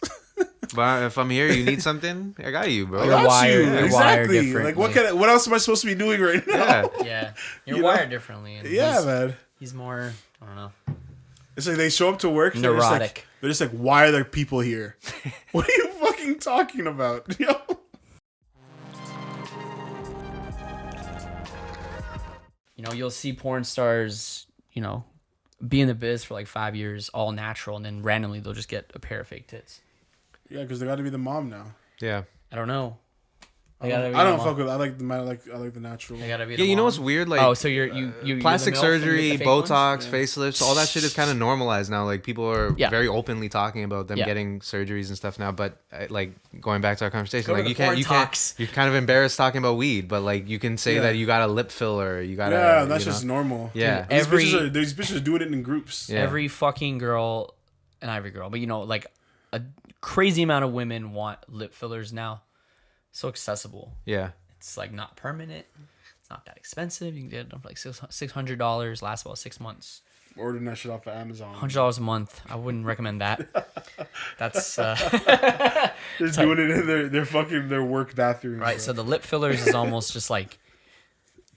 But if I'm here, you need something, I got you, bro. I got you. Exactly. Like what else am I supposed to be doing right now? Yeah. You're wired differently. And man. He's more, I don't know. It's like they show up to work. Neurotic. They're just like, why are there people here? What are you fucking talking about? Yo. You know, you'll see porn stars, you know, be in the biz for like 5 years, all natural, and then randomly they'll just get a pair of fake tits. Yeah, because they got to be the mom now. Yeah. I don't know. I don't fuck with it. I like the natural. They gotta be you know what's weird? Like, oh, so you plastic surgery, Botox, ones? facelifts, all that shit is kind of normalized now. Like people are very openly talking about them getting surgeries and stuff now. But like going back to our conversation, like you can't, you're kind of embarrassed talking about weed, but like you can say that you got a lip filler, you got that's just normal. Yeah, dude, these bitches are doing it in groups. Yeah. Every fucking girl, and every girl, but like a crazy amount of women want lip fillers now. So accessible. Yeah. It's like not permanent. It's not that expensive. You can get it for like $600. Lasts about 6 months. Ordering that shit off of Amazon. $100 a month. I wouldn't recommend that. That's just doing it in their work bathroom. Right. Bro. So the lip fillers is almost just like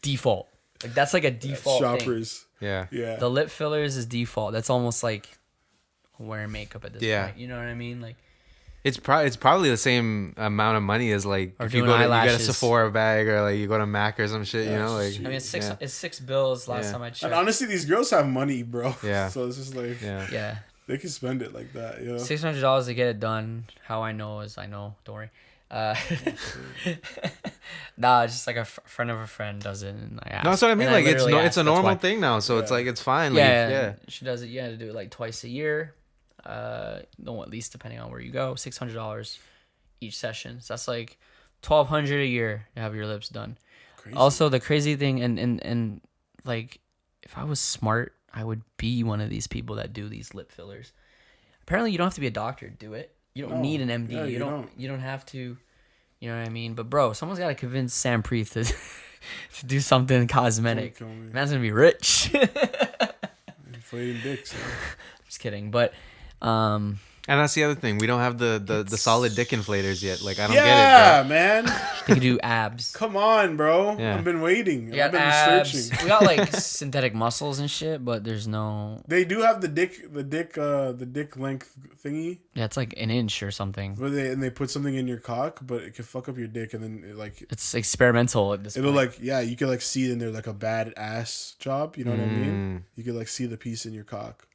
default. Like that's like a default shoppers. Thing. Yeah. Yeah. The lip fillers is default. That's almost like wearing makeup at this point. You know what I mean? Like. It's probably the same amount of money as like if you go to, you get a Sephora bag or like you go to Mac or some shit, you know, like I mean it's $6 last time I checked. And honestly, these girls have money, bro. Yeah. So it's just like they can spend it like that, you know. $600 to get it done. How I know is I know. Don't worry. Nah, just like a friend of a friend does it, and I asked. No, that's what I mean. Like it's a normal thing now, so it's like it's fine. Like, yeah. She does it. You had to do it like twice a year. No, at least depending on where you go, $600 each session. So that's like $1,200 a year to have your lips done. Crazy. Also, the crazy thing, and like, if I was smart, I would be one of these people that do these lip fillers. Apparently, you don't have to be a doctor to do it. You don't need an MD. Yeah, you don't have to. You know what I mean? But bro, someone's got to convince Sam Preeth to do something cosmetic. Man's gonna be rich. Inflating dicks. Yeah. I'm just kidding, but. And that's the other thing. We don't have the solid dick inflators yet. Like I don't get it. Yeah, man. They can do abs. Come on, bro. Yeah. I've been waiting. I've been searching. We got like synthetic muscles and shit, but there's no. They do have the dick length thingy. Yeah, it's like an inch or something. But they put something in your cock, but it can fuck up your dick, and then it's experimental at this. It'll point. You can like see it in there like a bad ass job. You know what I mean? You can like see the piece in your cock.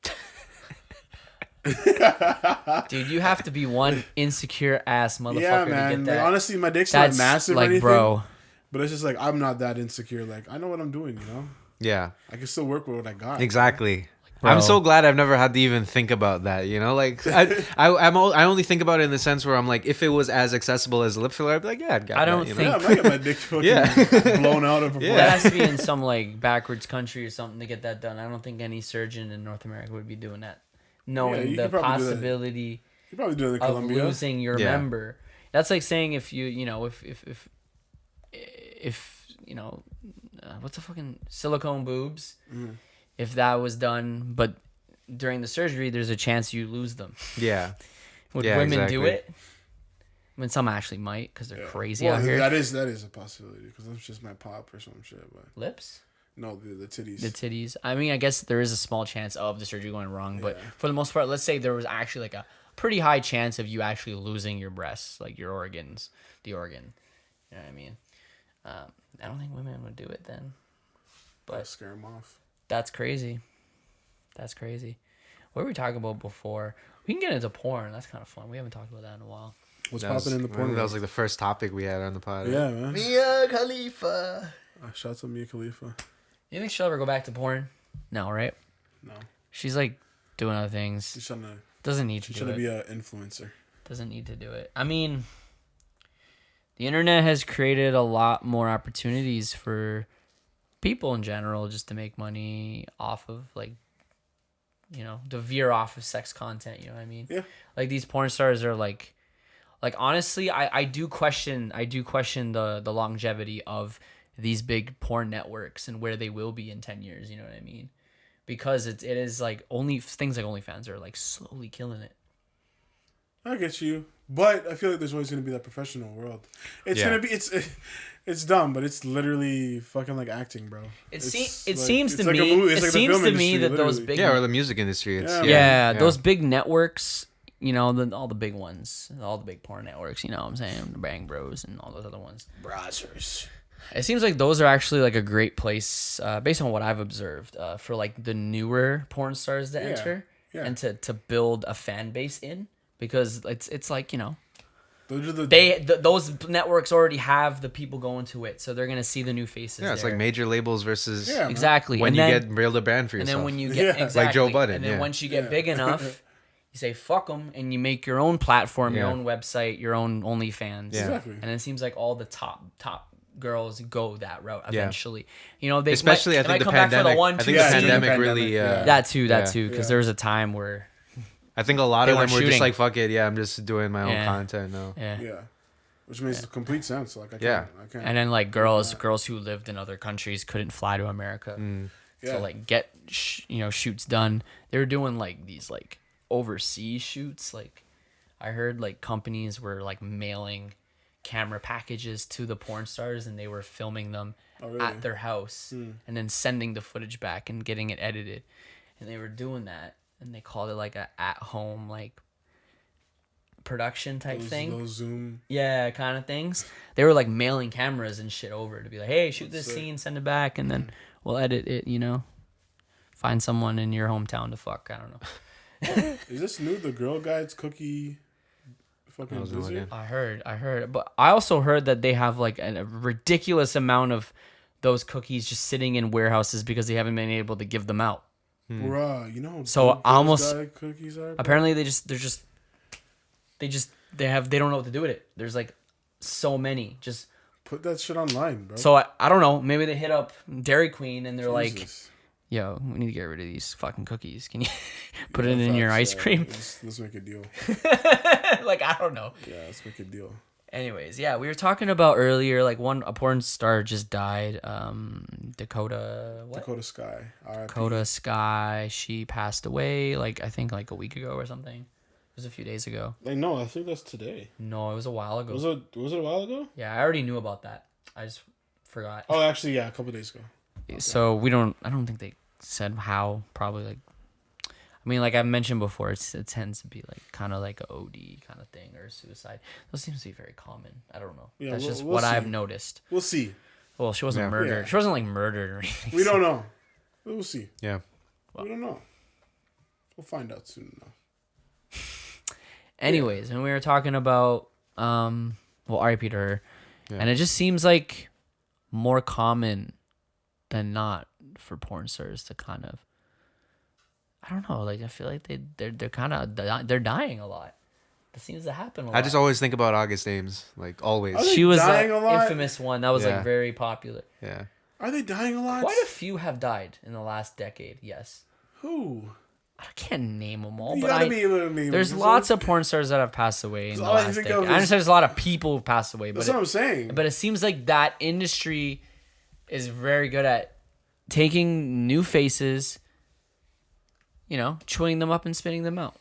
Dude, you have to be one insecure ass motherfucker to get that. Like, honestly, my dick's not massive or anything, bro. But it's just like I'm not that insecure. Like I know what I'm doing, you know. Yeah. I can still work with what I got. Exactly. Bro. I'm so glad I've never had to even think about that. You know, like I only think about it in the sense where I'm like, if it was as accessible as a lip filler, I'd be like, yeah, I'd got I don't that, think. I'm not getting my dick fucking blown out of proportion. That has to be in some like backwards country or something to get that done. I don't think any surgeon in North America would be doing that. Knowing the possibility of losing your member. That's like saying if you know if you know what's the fucking silicone boobs, if that was done but during the surgery there's a chance you lose them. Yeah. Would women do it? I mean, some actually might because they're crazy out here. That is a possibility because that's just my pop or some shit. But lips. No, the titties. The titties. I mean, I guess there is a small chance of the surgery going wrong, but for the most part, let's say there was actually like a pretty high chance of you actually losing your breasts, like your organs, the organ. You know what I mean? I don't think women would do it then. But that'll scare them off. That's crazy. What were we talking about before? We can get into porn. That's kind of fun. We haven't talked about that in a while. What's popping in the porn? That was like the first topic we had on the pod. Yeah, man. Mia Khalifa. Shout out to Mia Khalifa. You think she'll ever go back to porn? No, right? No. She's like doing other things. She's trying to. Doesn't need to do it. She's trying to be an influencer. Doesn't need to do it. I mean, the internet has created a lot more opportunities for people in general just to make money off of like, you know, to veer off of sex content. You know what I mean? Yeah. Like these porn stars are like honestly, I do question the longevity of these big porn networks and where they will be in 10 years, you know what I mean? Because it is like only things like OnlyFans are like slowly killing it. I get you, but I feel like there's always going to be that professional world. It's going to be it's dumb, but it's literally fucking like acting, bro. It seems to me that those big or the music industry. Those big networks, you know, all the big ones, all the big porn networks, you know what I'm saying? The Bang Bros and all those other ones. Brazzers. It seems like those are actually like a great place, based on what I've observed, for like the newer porn stars to enter and to build a fan base in, because it's like, you know, those networks already have the people going to it, so they're gonna see the new faces. Yeah, it's there. like major labels versus exactly when you get real to brand for yourself. And then when you get exactly, like Joe Budden, and then once you get big enough, you say fuck them, and you make your own platform, your own website, your own OnlyFans. Yeah. Exactly. And it seems like all the top girls go that route eventually. You know, they especially might, I think the come pandemic. Back for the I think the pandemic really that too because there was a time where I think a lot of them were just like fuck it, I'm just doing my own content now. Yeah. Which makes complete sense. Like I can't. And then like girls who lived in other countries couldn't fly to America to like get shoots done. They were doing like these like overseas shoots. Like I heard like companies were like mailing camera packages to the porn stars, and they were filming them at their house and then sending the footage back and getting it edited. And they were doing that, and they called it like a at home like production type thing. Those Zoom. Yeah, kind of things. They were like mailing cameras and shit over to be like, hey, shoot this scene, send it back, and then we'll edit it, Find someone in your hometown to fuck. I don't know. Is this new? The Girl Guides cookie fucking blizzard? I heard. But I also heard that they have like a ridiculous amount of those cookies just sitting in warehouses because they haven't been able to give them out. Bruh, so almost cookies are, apparently they don't know what to do with it. There's like so many. Just put that shit online, bro. So I don't know. Maybe they hit up Dairy Queen and they're like, yo, we need to get rid of these fucking cookies. Can you put it in your ice cream? Let's make a deal. Like, I don't know. Yeah, let's make a deal. Anyways, yeah, we were talking about earlier, like a porn star just died. Dakota Sky. R.I.P. Dakota Sky. She passed away, I think a week ago or something. It was a few days ago. No, I think that's today. No, it was a while ago. Was it a while ago? Yeah, I already knew about that. I just forgot. Oh, actually, yeah, a couple days ago. Okay. So I don't think they said how. Probably like I mentioned before, it tends to be kind of like a OD kind of thing or suicide. Those seems to be very common. I don't know. Yeah, that's just what I've noticed. We'll see. Well, she wasn't murdered. Yeah. She wasn't murdered or anything. We don't know. We'll see. Yeah. We don't know. We'll find out soon enough. Anyways, and we were talking about RIP to her, and it just seems like more common than not for porn stars to kind of, I don't know, I feel like they're kind of they're dying a lot. That seems to happen a lot. I just always think about August Ames, always. She was the infamous one that was very popular. Yeah. Are they dying a lot? Quite a few have died in the last decade. Yes. Who? I can't name them all, you but gotta be able to name there's lots of porn stars that have passed away in the last decade. I understand there's a lot of people who passed away, but that's what I'm saying. But it seems like that industry is very good at taking new faces, chewing them up and spitting them out.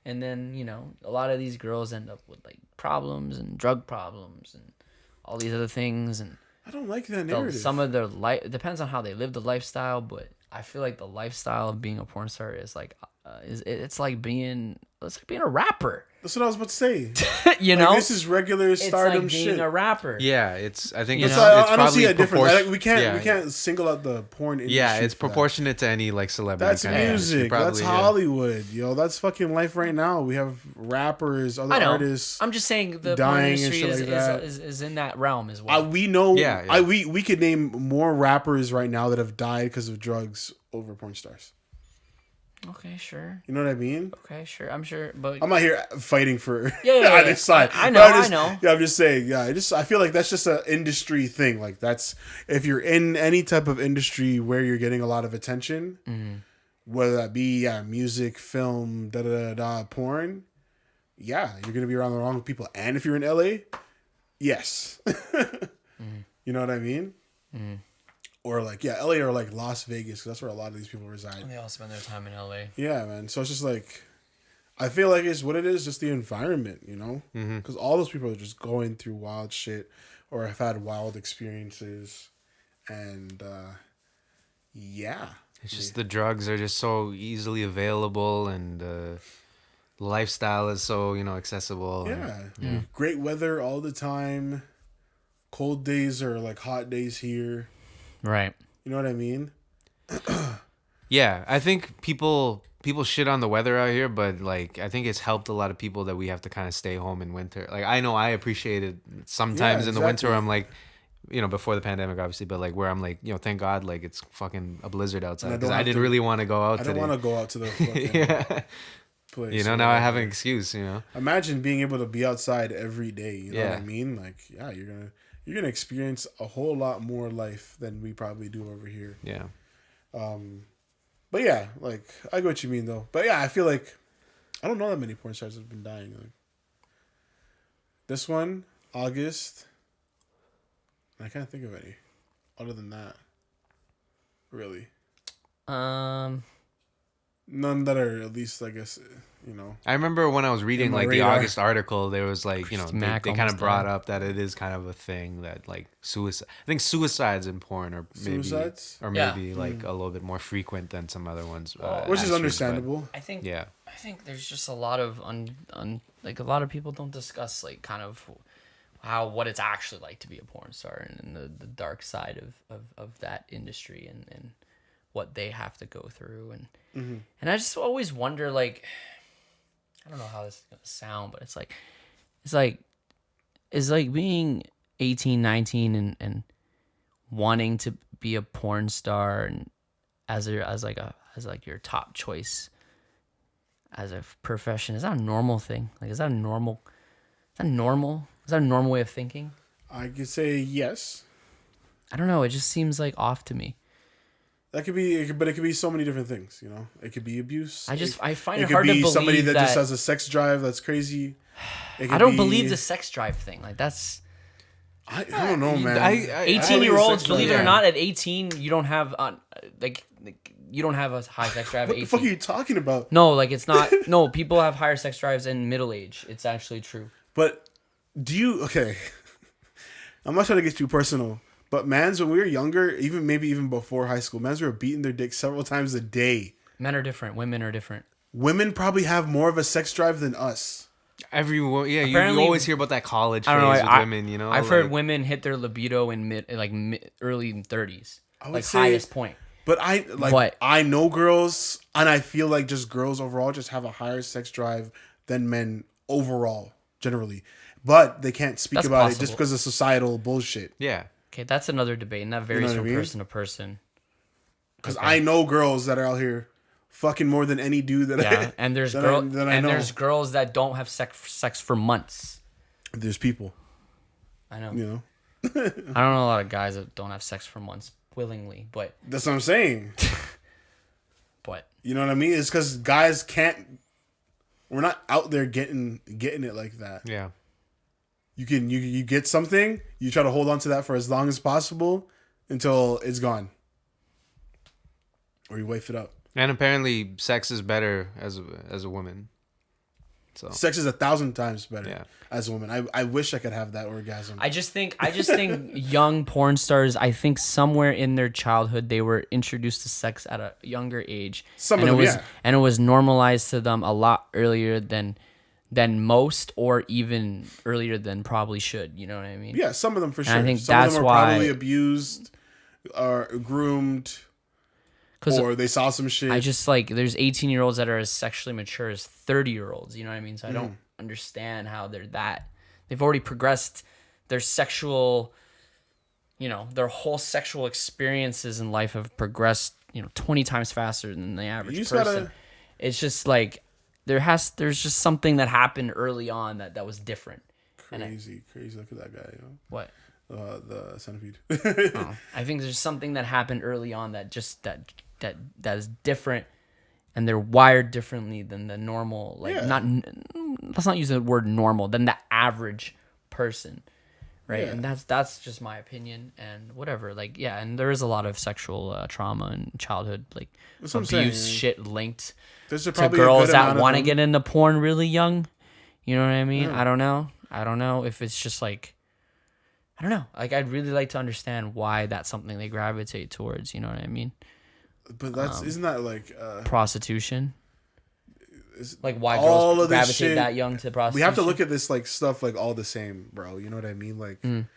And then, a lot of these girls end up with problems and drug problems and all these other things. And I don't like that narrative. Some of their life, it depends on how they live the lifestyle, but I feel like the lifestyle of being a porn star is it's like being a rapper. That's what I was about to say. This is regular stardom it's like shit. Being a rapper. Yeah, I think it's I don't see a difference. We can't single out the porn industry. Yeah, it's proportionate to any celebrity. That's music. That's Hollywood, That's fucking life right now. We have rappers, other artists. I'm just saying the porn industry is in that realm as well. We know. Yeah. We could name more rappers right now that have died because of drugs over porn stars. Okay, sure. You know what I mean? Okay, sure. I'm sure, but I'm not here fighting for either side. I know. Yeah, I'm just saying. Yeah, I feel like that's just an industry thing. That's if you're in any type of industry where you're getting a lot of attention, whether that be music, film, porn. Yeah, you're gonna be around the wrong people. And if you're in LA, yes, you know what I mean. Or LA or Las Vegas, because that's where a lot of these people reside. And they all spend their time in LA. Yeah, man. So it's just I feel like it's what it is, just the environment, Because all those people are just going through wild shit or have had wild experiences. And, It's just the drugs are just so easily available and the lifestyle is so, accessible. Yeah. Great weather all the time. Cold days are hot days here. Right. You know what I mean? Yeah, I think people people shit on the weather out here, but like I think it's helped a lot of people that we have to kind of stay home in winter. Like I know I appreciate it sometimes in the winter. I'm like, before the pandemic, obviously, but like where I'm like, thank God, like it's fucking a blizzard outside because I didn't really want to go out. I don't want to go out to the fucking place. Now I have an excuse. Imagine being able to be outside every day. You know what I mean? Like, yeah, you're gonna experience a whole lot more life than we probably do over here. Yeah. But yeah, like I get what you mean though. But yeah, I feel like I don't know that many porn stars have been dying. Like, this one, August. I can't think of any other than that. Really. None that are at least, I guess, I remember when I was reading like the August article, there was like, they kind of brought up that it is kind of a thing that like suicide. I think suicides in porn are maybe like a little bit more frequent than some other ones, which is understandable. I think there's just a lot of like a lot of people don't discuss like kind of what it's actually like to be a porn star and the dark side of that industry and what they have to go through and I just always wonder, like, I don't know how this is gonna sound, but it's like being 18, 19 and wanting to be a porn star and as your top choice as a profession. Is that a normal thing? Like, is that normal? Is that a normal way of thinking? I could say yes. I don't know. It just seems like off to me. That could be, but it could be so many different things. It could be abuse. I find it hard to believe somebody that just has a sex drive that's crazy. I don't believe the sex drive thing. Like that's. I don't know, man. 18-year-olds, believe it or not, at 18 you don't have you don't have a high sex drive. What the fuck are you talking about? No, like it's not. No, people have higher sex drives in middle age. It's actually true. But okay? I'm not trying to get too personal. But mans, when we were younger, maybe even before high school, mans were beating their dick several times a day. Men are different. Women are different. Women probably have more of a sex drive than us. Everyone, you always hear about that college phase with women. I've heard women hit their libido in early 30s, like highest point. But I know girls, and I feel like just girls overall just have a higher sex drive than men overall, generally. But they can't speak about it just because of societal bullshit. Yeah. Okay, that's another debate, and that varies from person to person. Because I know girls that are out here fucking more than any dude that and there's there's girls that don't have sex for months. There's people. I know. I don't know a lot of guys that don't have sex for months willingly, but that's what I'm saying. But you know what I mean? It's because guys can't. We're not out there getting it like that. Yeah. You get something, you try to hold on to that for as long as possible until it's gone. Or you wife it up. And apparently sex is better as a woman. So sex is 1,000 times better as a woman. I wish I could have that orgasm. I just think young porn stars, I think somewhere in their childhood they were introduced to sex at a younger age. And it was normalized to them a lot earlier than most, or even earlier than probably should. You know what I mean? Yeah, some of them for sure. I think some that's of them are why probably abused or groomed, or they saw some shit. I just there's 18-year-olds that are as sexually mature as 30-year-olds. You know what I mean? So I don't understand how they've already progressed their sexual, their whole sexual experiences in life have progressed, 20 times faster than the average person. It's just like, there's just something that happened early on that was different. Crazy. Look at that guy. What? The centipede. I think there's something that happened early on that is different, and they're wired differently than the normal. Let's not use the word normal, than the average person, right? Yeah. And that's just my opinion, and whatever. And there is a lot of sexual trauma in childhood, abuse shit linked to girls that want to get into porn really young. You know what I mean? Yeah. I don't know if it's just I don't know. I'd really like to understand why that's something they gravitate towards. You know what I mean? But isn't that prostitution? Why girls gravitate that young to prostitution? We have to look at this stuff all the same, bro. You know what I mean?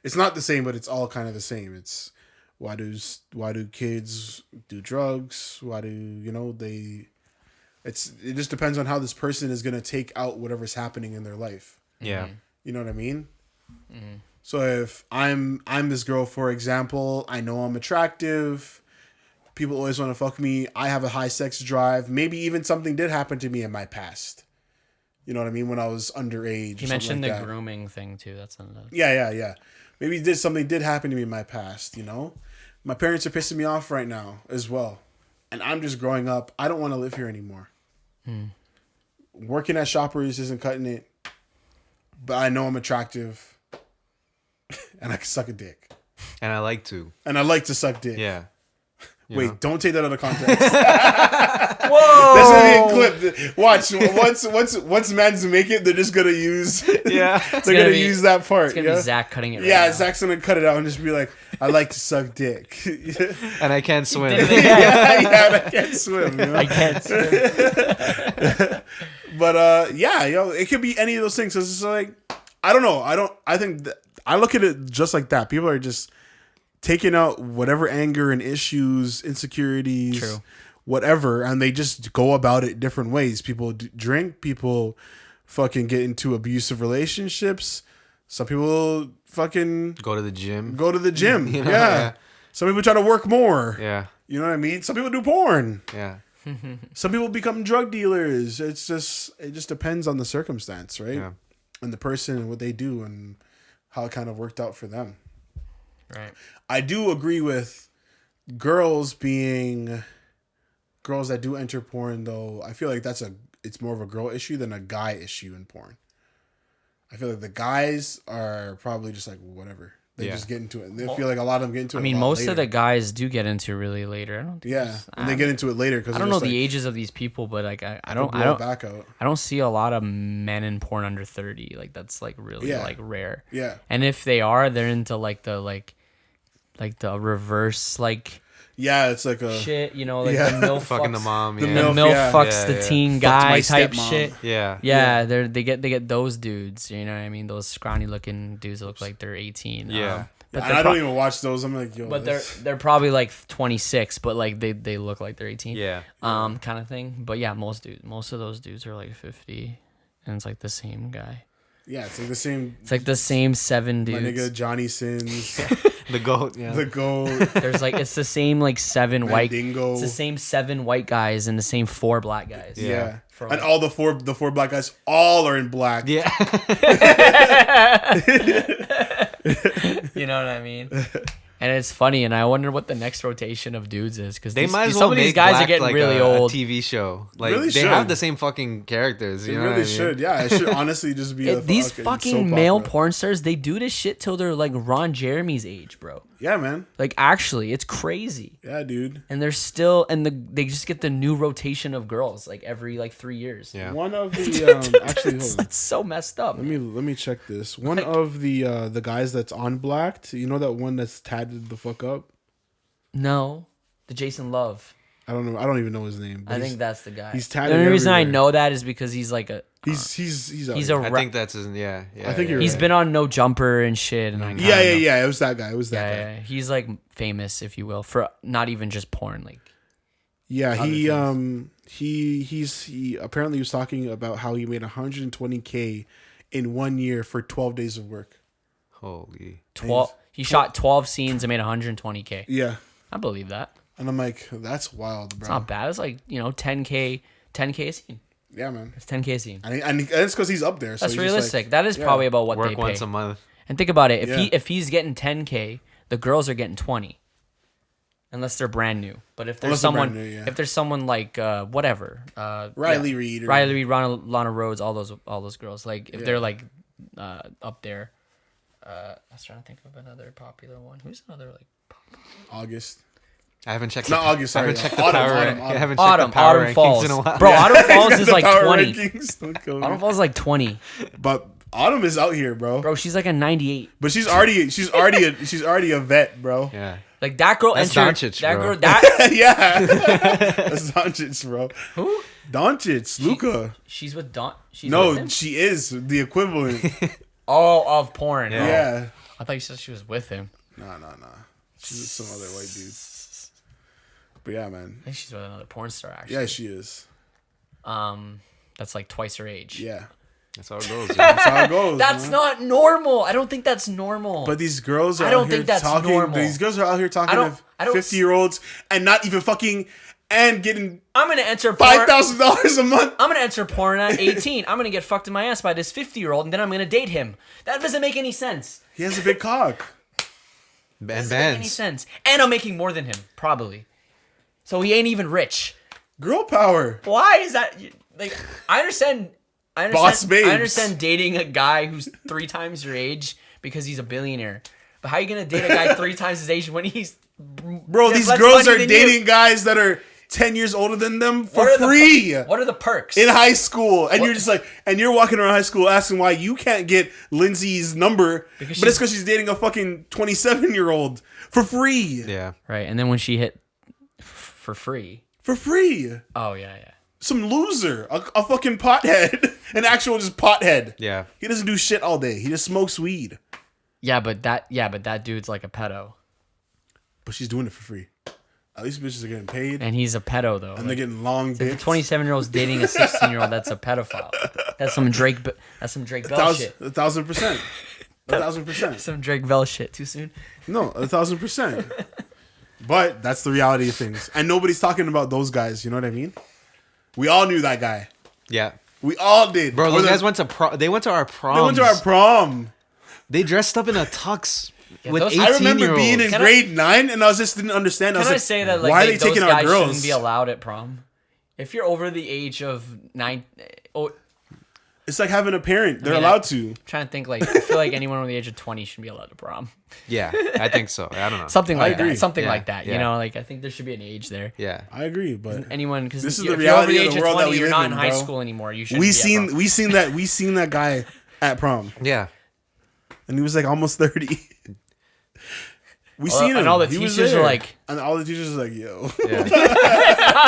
It's not the same, but it's all kind of the same. It's why do kids do drugs? Why do they It just depends on how this person is gonna take out whatever's happening in their life. Yeah. You know what I mean? Mm-hmm. So if I'm this girl, for example, I know I'm attractive. People always want to fuck me. I have a high sex drive. Maybe even something did happen to me in my past. You know what I mean? When I was underage. You mentioned the grooming thing too. That's another. Yeah. Maybe something did happen to me in my past. You know, my parents are pissing me off right now as well, and I'm just growing up. I don't want to live here anymore. Working at Shoppers isn't cutting it, but I know I'm attractive, and I can suck a dick. And I like to. And I like to suck dick. Yeah. Wait, don't take that out of context. Whoa! That's gonna be a clip. Watch, once men's make it, they're just gonna use. Yeah, they're gonna use that part. It's gonna be Zach cutting it. Yeah, now. Zach's gonna cut it out and just be like, "I like to suck dick." And I can't swim. And I can't swim. You know? I can't swim. But it could be any of those things. So it's just like, I don't know. I think I look at it just like that. People are just taking out whatever anger and issues, insecurities, whatever, and they just go about it different ways. People drink. People fucking get into abusive relationships. Some people fucking go to the gym. You know? Yeah. Some people try to work more. Yeah. You know what I mean? Some people do porn. Yeah. Some people become drug dealers. It just depends on the circumstance, right? Yeah. And the person and what they do and how it kind of worked out for them. Right. I do agree with girls that do enter porn, though. I feel like it's more of a girl issue than a guy issue in porn. I feel like the guys are probably just like whatever. They just get into it. And they feel like a lot of them get into it. I mean, most later. of the guys do get into it really later. I don't think and they get into it later because I don't know the ages of these people, but like I don't see a lot of men in porn under 30. Like that's like really like rare. Yeah. And if they are, they're into like the reverse like. Yeah, it's like a shit, you know, like the MILF fucking the mom, the MILF fucks the teen guy type shit. Yeah, they get those dudes. You know what I mean? Those scrawny looking dudes that look like they're 18. Yeah, but I don't even watch those. I'm like, yo, but they're probably like 26, but like they look like they're 18. Yeah, kind of thing. But yeah, most of those dudes are like 50, and it's like the same guy. Yeah, it's like the same. It's like the same 7 dudes. My nigga Johnny Sins. The goat, yeah. The goat. There's like it's the same like 7 white. Dingo. It's the same 7 white guys and the same 4 black guys. Yeah. And all the four black guys all are in black. Yeah. You know what I mean? And it's funny, and I wonder what the next rotation of dudes is because they might as well some of these guys are getting really old. A TV show, like really they have the same fucking characters. You know really should. Yeah, it should honestly just be these fucking male porn stars. They do this shit till they're like Ron Jeremy's age, bro. Yeah, man. Like actually, it's crazy. Yeah, dude. And they're still they just get the new rotation of girls like every like 3 years. Yeah. One of the actually, hold on. That's so messed up. Let me check this. One of the guys that's on Blacked. You know that one that's tatted the fuck up. No, the Jason Love. I don't know. I don't even know his name. I think that's the guy. He's tatted. The only reason I know that is because he's like a. He's I think that's his. Yeah. I think you're he's right. been on No Jumper and shit. And yeah. It was that guy. Yeah. He's like famous, if you will, for not even just porn. Like. Yeah, he apparently was talking about how he made $120K in 1 year for 12 days of work. Holy. 12. He shot 12 scenes and made $120K. Yeah. I believe that. And I'm like, that's wild, bro. It's not bad. It's like, 10K a scene. Yeah, man. It's 10K a scene. And it's because he's up there. So that's realistic. Like, that is probably about what they pay. Work once a month. And think about it. If he's getting 10K, the girls are getting 20. Unless they're brand new. But if there's if there's someone like whatever. Riley Reid, Lana Rhodes, all those girls. Like if they're like up there. I was trying to think of another popular one. Who's another like August. I haven't checked. Not August. Sorry. I haven't checked the power. I haven't checked Autumn. the power Autumn Falls. in a while. Bro, Autumn Falls is like 20. Autumn Falls is like 20. But Autumn is out here, bro. Bro, she's like a 98. But she's already a vet, bro. Yeah. Like that girl That's entered. Doncic, that bro. girl. That yeah. That's Doncic, bro. who? Doncic, Luka. She's with Don. She's No, with him? she is the equivalent. Oh, of porn. Yeah. I thought you said she was with him. Nah. She's with some other white dude. But yeah, man. I think she's with another porn star, actually. Yeah, she is. that's like twice her age. Yeah. That's how it goes. That's how it goes. That's not normal. I don't think that's normal. But these girls are I don't out here think that's talking. normal. These girls are out here talking I to don't 50-year-olds and not even fucking and getting I'm gonna enter porn. $5,000 a month. I'm gonna enter porn at 18. I'm gonna get fucked in my ass by this 50-year-old, and then I'm gonna date him. That doesn't make any sense. He has a big cock. Doesn't make any sense. And I'm making more than him, probably. So he ain't even rich. Girl power. Why is that? Like, I understand. Boss babes. I understand dating a guy who's 3 times your age because he's a billionaire. But how are you gonna date a guy 3 times his age when he's bro? These girls are dating guys that are 10 years older than them for free. What are the perks in high school? And you're just like, and you're walking around high school asking why you can't get Lindsay's number, but it's because she's dating a fucking 27-year-old for free. Yeah, right. And then when she hit for free. Oh yeah. Some loser, a fucking pothead, an actual just pothead. Yeah. He doesn't do shit all day. He just smokes weed. Yeah, but that dude's like a pedo. But she's doing it for free. At least bitches are getting paid. And he's a pedo though. And they're getting long dicks. If a 27-year-old's dating a 16-year-old, that's a pedophile. That's some Drake Bell shit. 1,000%. 1,000%. Some Drake Bell shit. Too soon? No, 1,000%. But that's the reality of things. And nobody's talking about those guys, you know what I mean? We all knew that guy. Yeah. We all did. Bro, those guys went to they went to our prom. They went to our prom. They dressed up in a tux with 18-year-olds. I remember being in grade 9 and I just didn't understand. Can I say that like why are they taking our girls? Shouldn't be allowed at prom. If you're over the age of 9, it's like having a parent. They're allowed to. I'm trying to think like I feel like anyone over the age of 20 should be allowed to prom. Yeah, I think so. I don't know. Something like that. Something like that. You know, like I think there should be an age there. Yeah, I agree. But anyone, because this is the reality of the world that we you're live not in, in high school anymore. You should. We seen that guy at prom. Yeah, and he was like almost 30. We seen him. And all the teachers are like, and all the teachers are like, yo.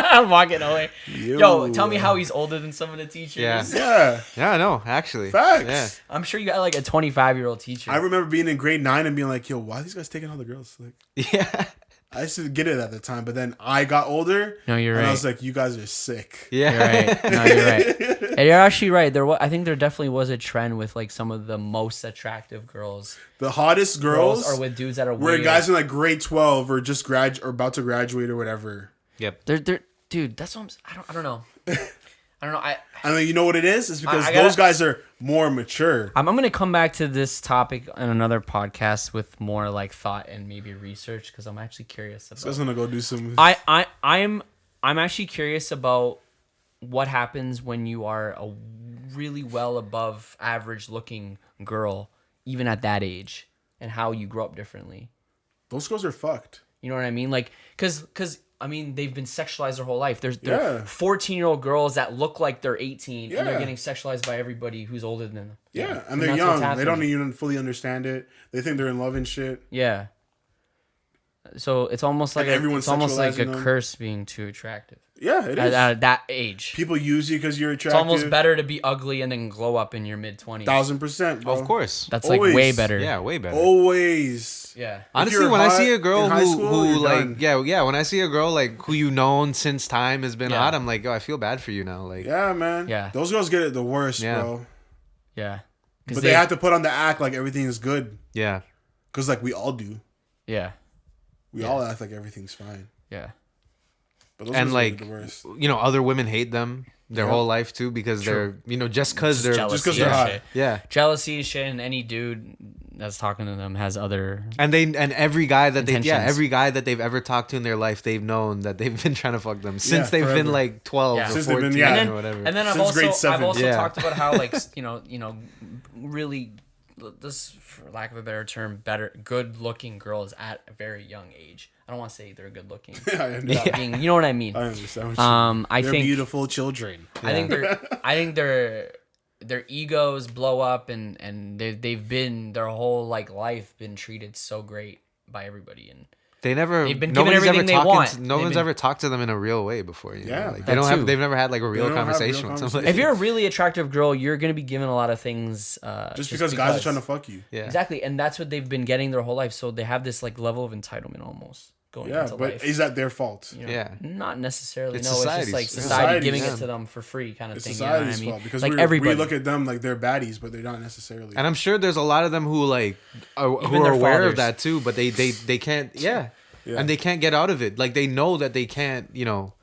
I'm walking away. Yo, tell me how he's older than some of the teachers. Yeah, I know, actually. Facts. Yeah. I'm sure you got like a 25-year-old teacher. I remember being in grade 9 and being like, yo, why are these guys taking all the girls? Like, yeah. I used to get it at the time, but then I got older. No, you're right. And I was like, you guys are sick. Yeah. You're right. No, you're right. And you're actually right. I think there definitely was a trend with like some of the most attractive girls. The hottest girls are with dudes that are where weird. guys in like grade 12 or just or about to graduate or whatever. Yep. They're dude, that's what I don't know. I don't know. I mean, you know what it is? It's because those guys are more mature. I'm going to come back to this topic in another podcast with more like thought and maybe research because I'm actually curious about. So I was gonna go do some. I'm actually curious about what happens when you are a really well above average looking girl, even at that age, and how you grow up differently. Those girls are fucked. You know what I mean? Like, cause I mean, they've been sexualized their whole life. There are 14-year-old girls that look like they're 18, and they're getting sexualized by everybody who's older than them. Yeah, and they're young. They don't even fully understand it. They think they're in love and shit. Yeah. So it's almost like a curse being too attractive. Yeah, it is. At that age. People use you because you're attractive. It's almost better to be ugly and then glow up in your mid-20s. 1,000%, bro. Of course. That's always. Like way better. Yeah, way better. Always. Yeah. Honestly, when I see a girl who like when I see a girl like who you've known since time has been hot, I'm like, yo, I feel bad for you now. Like, yeah, man. Yeah. Those girls get it the worst, bro. Yeah. But they have to put on the act like everything is good. Yeah. Because like we all do. Yeah. We all act like everything's fine. Yeah. But those and like, the worst. You know, other women hate them their whole life too because they're, you know, just because they're hot. Yeah. Jealousy is shit, and any dude that's talking to them has other and every guy that they've ever talked to in their life, they've known that they've been trying to fuck them since they've been like 12 or 14 or whatever. And then I've also talked about how like you know really, this for lack of a better term, good looking girls at a very young age. I don't want to say they're good looking. You know what I mean? I understand. They're beautiful children. I think their egos blow up and they've been their whole like life been treated so great by everybody, and they've been given everything they want. No one's ever talked to them in a real way before. You know? Like, they've never had like a real conversation with somebody. If you're a really attractive girl, you're gonna be given a lot of things. Just because guys are trying to fuck you. Yeah. Exactly, and that's what they've been getting their whole life. So they have this like level of entitlement almost. going into but life. is that their fault? You know, yeah. Not necessarily. It's no, it's just like society giving it to them for free kind of thing. Society's fault because like we look at them like they're baddies, but they're not necessarily. And I'm sure there's a lot of them who like who are aware of that too, but they can't. Yeah. And they can't get out of it. Like they know that they can't. You know.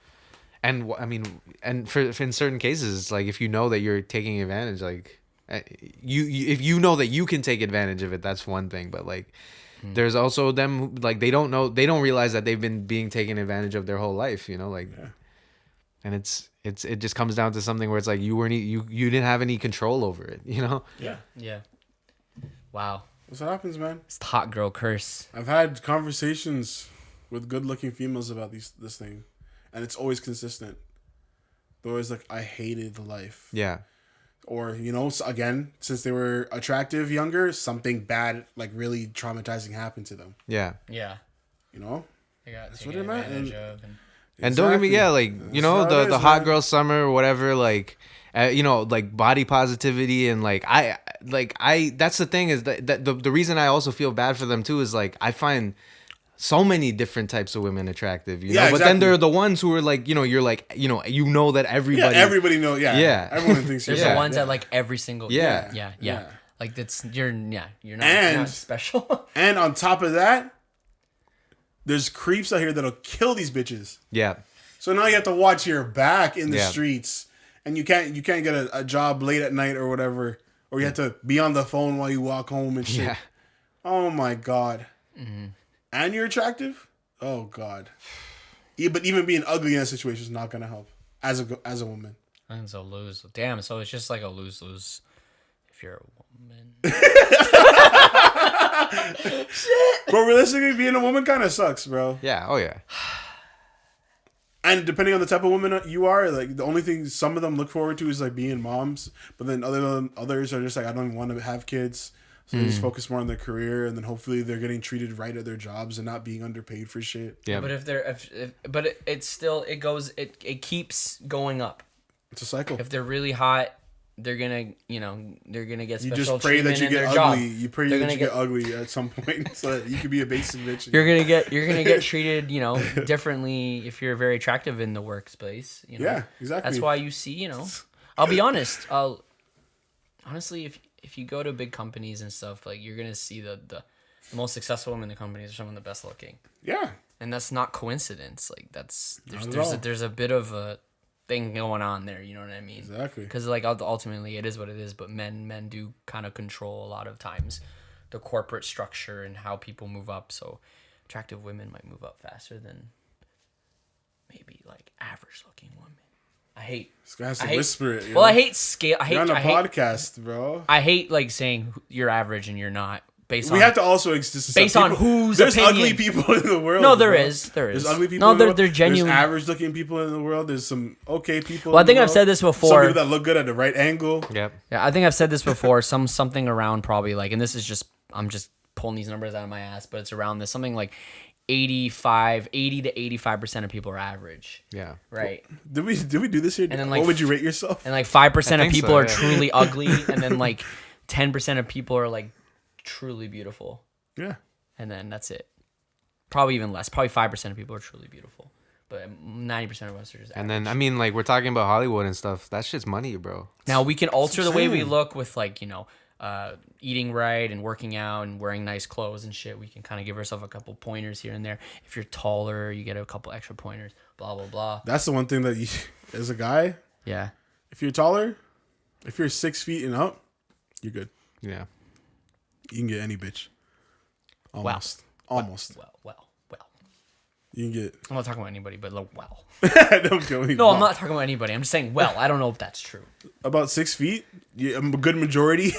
And I mean, and for in certain cases, it's like if you know that you're taking advantage, like you if you know that you can take advantage of it, that's one thing. But like. There's also them who, like they don't realize that they've been being taken advantage of their whole life, you know, like, and it just comes down to something where it's like you didn't have any control over it, you know? Yeah. Wow. That's what happens, man. It's the hot girl curse. I've had conversations with good-looking females about this thing, and it's always consistent. They're always like, I hated the life. Yeah. Or, you know, again, since they were attractive younger, something bad, like really traumatizing happened to them. Yeah. Yeah. You know? That's what it meant. And don't get me, like, you know, the hot girl summer or whatever, like, you know, like body positivity and like, I that's the thing is that the reason I also feel bad for them too is like, I find so many different types of women attractive, you know, but then there are the ones who are like, you know, you're like, you know that everybody knows. Yeah. Everyone thinks there's the ones that like every single. Yeah. Like you're not special. And on top of that, there's creeps out here that'll kill these bitches. Yeah. So now you have to watch your back in the streets, and you can't get a job late at night or whatever, or you have to be on the phone while you walk home and shit. Yeah. Oh my God. Mm-hmm. And you're attractive? Oh God. Yeah, but even being ugly in that situation is not gonna help as a woman. I think it's a lose. Damn. So it's just like a lose-lose if you're a woman. Shit. But realistically, being a woman kind of sucks, bro. Yeah. Oh yeah. And depending on the type of woman you are, like the only thing some of them look forward to is like being moms. But then others are just like, I don't even want to have kids. So they just focus more on their career, and then hopefully they're getting treated right at their jobs and not being underpaid for shit. Yeah. But it keeps going up. It's a cycle. If they're really hot, they're gonna get special. You just pray that you get ugly. Job. You pray that you get ugly at some point, so that you can be a basic bitch. You're gonna get treated, you know, differently if you're very attractive in the workspace. You know? Yeah, exactly. That's why you see, you know. I'll be honest. Honestly, if you go to big companies and stuff, like you're gonna see the most successful women in the companies are some of the best looking. Yeah. And that's not coincidence. Like there's a bit of a thing going on there. You know what I mean? Exactly. Because like ultimately it is what it is. But men do kind of control a lot of times the corporate structure and how people move up. So attractive women might move up faster than maybe like average looking women. I hate. This guy has to whisper it. Well, I hate scale. You're on a podcast, bro. I hate like saying you're average and you're not. We have to also exist based on whose there's opinion. ugly people in the world. No, there is. There's ugly people. No, they're genuine. There's average looking people in the world. There's some okay people. Well, I think I've said this before. Some people that look good at the right angle. Yep. Yeah, I think I've said this before. Something around probably like, and this is just I'm just pulling these numbers out of my ass, but it's around this something like 80 to 85% of people are average. Yeah. Right. Did we do this here? And then, like, what would you rate yourself? And like 5% of people are truly ugly, and then like 10% of people are like truly beautiful. Yeah. And then that's it. Probably even less. Probably 5% of people are truly beautiful. But 90% of us are just average. And then, I mean, like, we're talking about Hollywood and stuff. That shit's money, bro. Now, we can alter the way we look with, like, you know, eating right and working out and wearing nice clothes and shit. We can kind of give ourselves a couple pointers here and there. If you're taller, you get a couple extra pointers. Blah, blah, blah. That's the one thing that you, as a guy, yeah. If you're taller, if you're 6 feet and up, you're good. Yeah. You can get any bitch. Almost. Well. Almost. Well. You can get. I'm not talking about anybody, but like, well. Don't go No, I'm not talking about anybody. I'm just saying, well, I don't know if that's true. About 6 feet, a good majority.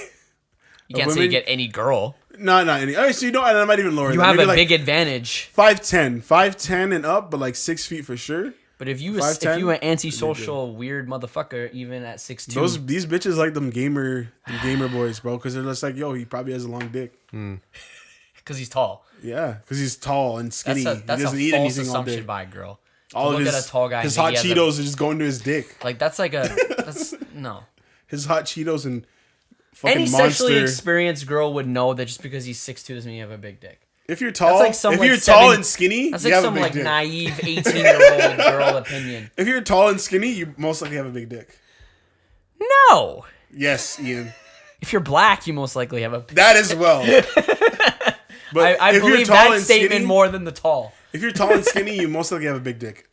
You can't say you get any girl. No, not any. Actually, no, and I might even lower that. You have a big advantage. 5'10", and up, but like 6 feet for sure. But if you an antisocial weird motherfucker, even at 6'2", these bitches like them gamer boys, bro, because they're just like, yo, he probably has a long dick. Because he's tall. Yeah, because he's tall and skinny. That's he doesn't a eat false anything assumption all day. by a girl. All of look at a tall guy. His hot Cheetos are just going to his dick. Like that's no. His hot Cheetos and fucking any Monster. sexually experienced girl would know that just because he's 6'2" doesn't mean you have a big dick. If you're tall, tall and skinny, that's you like have some a big dick. naive 18-year-old girl opinion. If you're tall and skinny, you most likely have a big dick. No. Yes, Ian. If you're black, you most likely have a big that as well. But I believe that statement skinny, more than the tall. If you're tall and skinny, you most likely have a big dick.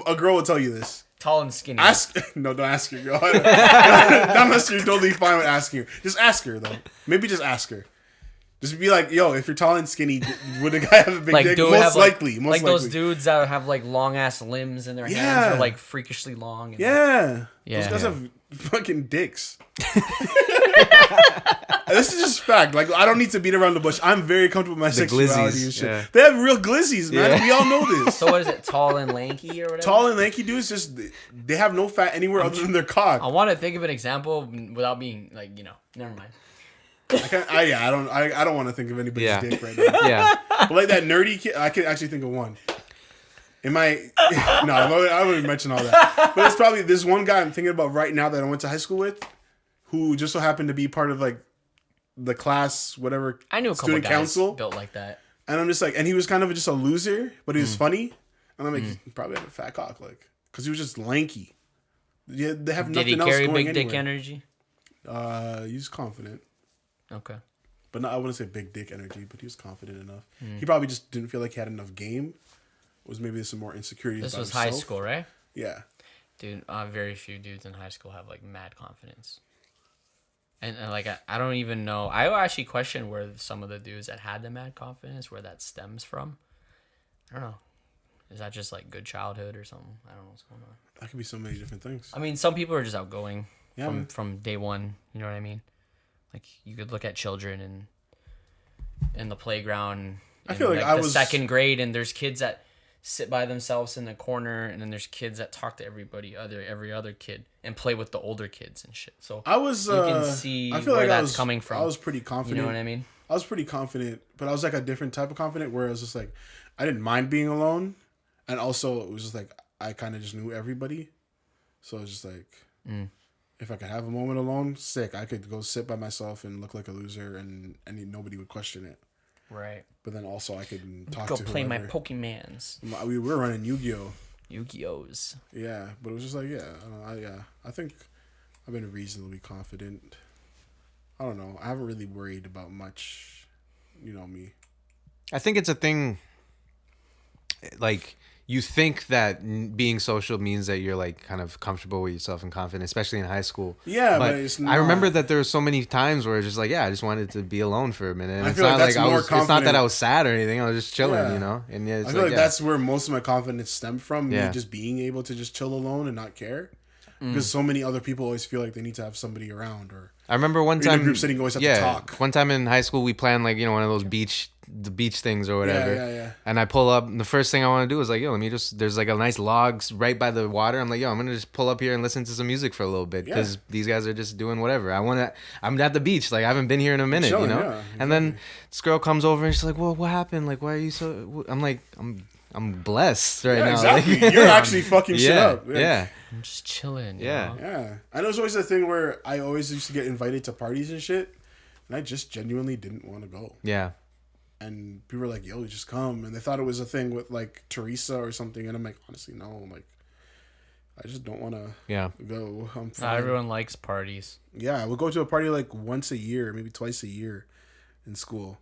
A girl will tell you this. Tall and skinny. Don't ask your girl. Not unless you're totally fine with asking her. Just ask her though. Maybe just ask her. Just be like, yo, if you're tall and skinny, would a guy have a big dick? Most likely. Those dudes that have like long ass limbs and their hands are like freakishly long. And Those guys have fucking dicks. This is just fact. Like, I don't need to beat around the bush. I'm very comfortable with my sexuality and shit. Yeah. They have real glizzies, man. Yeah. We all know this. So what is it? Tall and lanky or whatever? Tall and lanky dudes just they have no fat anywhere other than their cock. I want to think of an example without being like, never mind. I don't want to think of anybody's dick right now. Yeah. But like that nerdy kid, I can actually think of one. I wouldn't mention all that. But it's probably this one guy I'm thinking about right now that I went to high school with, who just so happened to be part of like the class, whatever. I knew a couple guys council. Built like that. And I'm just like, and he was kind of just a loser, but he was funny. And I'm like, he probably had a fat cock, like, because he was just lanky. Yeah, they have nothing else going anywhere. Did he carry big dick energy? He's confident. Okay. But no, I wouldn't say big dick energy, but he was confident enough. He probably just didn't feel like he had enough game. Was maybe some more insecurities. This was high school, right? Yeah. Dude, very few dudes in high school have like mad confidence. And like I don't even know. I actually question where some of the dudes that had the mad confidence, where that stems from. I don't know. Is that just like good childhood or something? I don't know what's going on. That could be so many different things. I mean, some people are just outgoing from day one. You know what I mean? Like you could look at children and in the playground. I feel like I was second grade, and there's kids that sit by themselves in the corner, and then there's kids that talk to every other kid and play with the older kids and shit. So I was, you can see where that's coming from. I was pretty confident. You know what I mean? I was pretty confident, but I was like a different type of confident where I was just like, I didn't mind being alone, and also it was just like I kind of just knew everybody, so it was just like, if I could have a moment alone, sick. I could go sit by myself and look like a loser, and nobody would question it. Right. But then also I could talk go to play whoever. my Pokemans. We were running Yu-Gi-Oh. Yu-Gi-Ohs. Yeah, but it was just like, I think I've been reasonably confident. I don't know. I haven't really worried about much, me. I think it's a thing, like, you think that being social means that you're like kind of comfortable with yourself and confident, especially in high school. Yeah, but it's not. I remember that there were so many times where it's just like, I just wanted to be alone for a minute. And I feel like that's more confident. It's not that I was sad or anything. I was just chilling, And I feel like that's where most of my confidence stemmed from. Me just being able to just chill alone and not care. Because so many other people always feel like they need to have somebody around. Or I remember one time, in a group setting, always have to talk. One time in high school, we planned like one of those beach things or whatever. Yeah. And I pull up, and the first thing I want to do is like, there's like a nice logs right by the water. I'm like, I'm gonna just pull up here and listen to some music for a little bit because these guys are just doing whatever. I'm at the beach, like I haven't been here in a minute, chilling, exactly. And then this girl comes over and she's like, well, what happened? Like, why are you so? I'm like, I'm blessed right now. Exactly. Like, you're actually fucking shit up. Yeah. I'm just chilling. Yeah. I know it's always a thing where I always used to get invited to parties and shit, and I just genuinely didn't want to go. Yeah. And people were like, yo, just come. And they thought it was a thing with like Teresa or something. And I'm like, honestly, no. Like, I just don't want to go. I'm fine. Not everyone likes parties. Yeah. I would go to a party like once a year, maybe twice a year in school.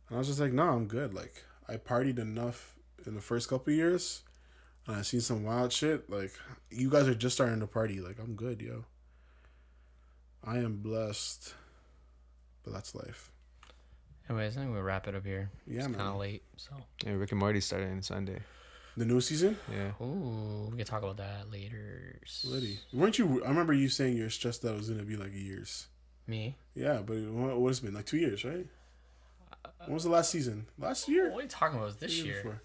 And I was just like, no, I'm good. Like, I partied enough in the first couple of years. And I seen some wild shit. Like, you guys are just starting to party. Like, I'm good, yo. I am blessed. But that's life. Anyways, I think we'll wrap it up here. Yeah, it's man. kind of late, so. Yeah, Rick and Morty started on Sunday. The new season? Yeah. Ooh, we can talk about that later. Liddy. Weren't you? I remember you saying you're stressed that it was gonna be like years. Me? Yeah, but what has it been like 2 years, right? When was the last season? Last year? What are you talking about? It was this year. Before.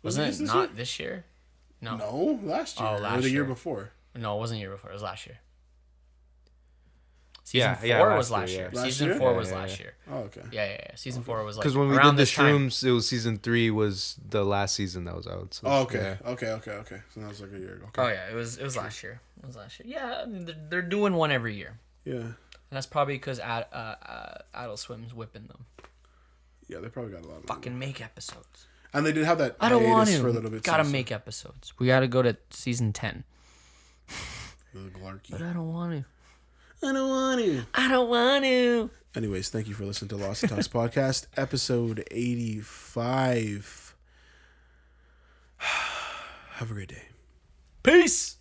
Wasn't it not this year? No. No, last year. Oh, last or the year year. before. No, it wasn't the year before. It was last year. Season 4 was last year. Season 4 was last year. Oh, okay. Yeah. Season 4 was like because when we around did the time. shrooms, it was season 3 was the last season that was out. So, okay. Okay. So that was like a year ago. Okay. Oh yeah, it was last year. Yeah, I mean, they're doing one every year. Yeah. And that's probably because Adult Swim's whipping them. Yeah, they probably got a lot of fucking make episodes. And they did have that. I don't want to. For a little bit. Gotta make episodes. We gotta go to season 10. Glarky. But I don't want to. I don't want to. I don't want to. Anyways, thank you for listening to Lost and Talks podcast, episode 85. Have a great day. Peace.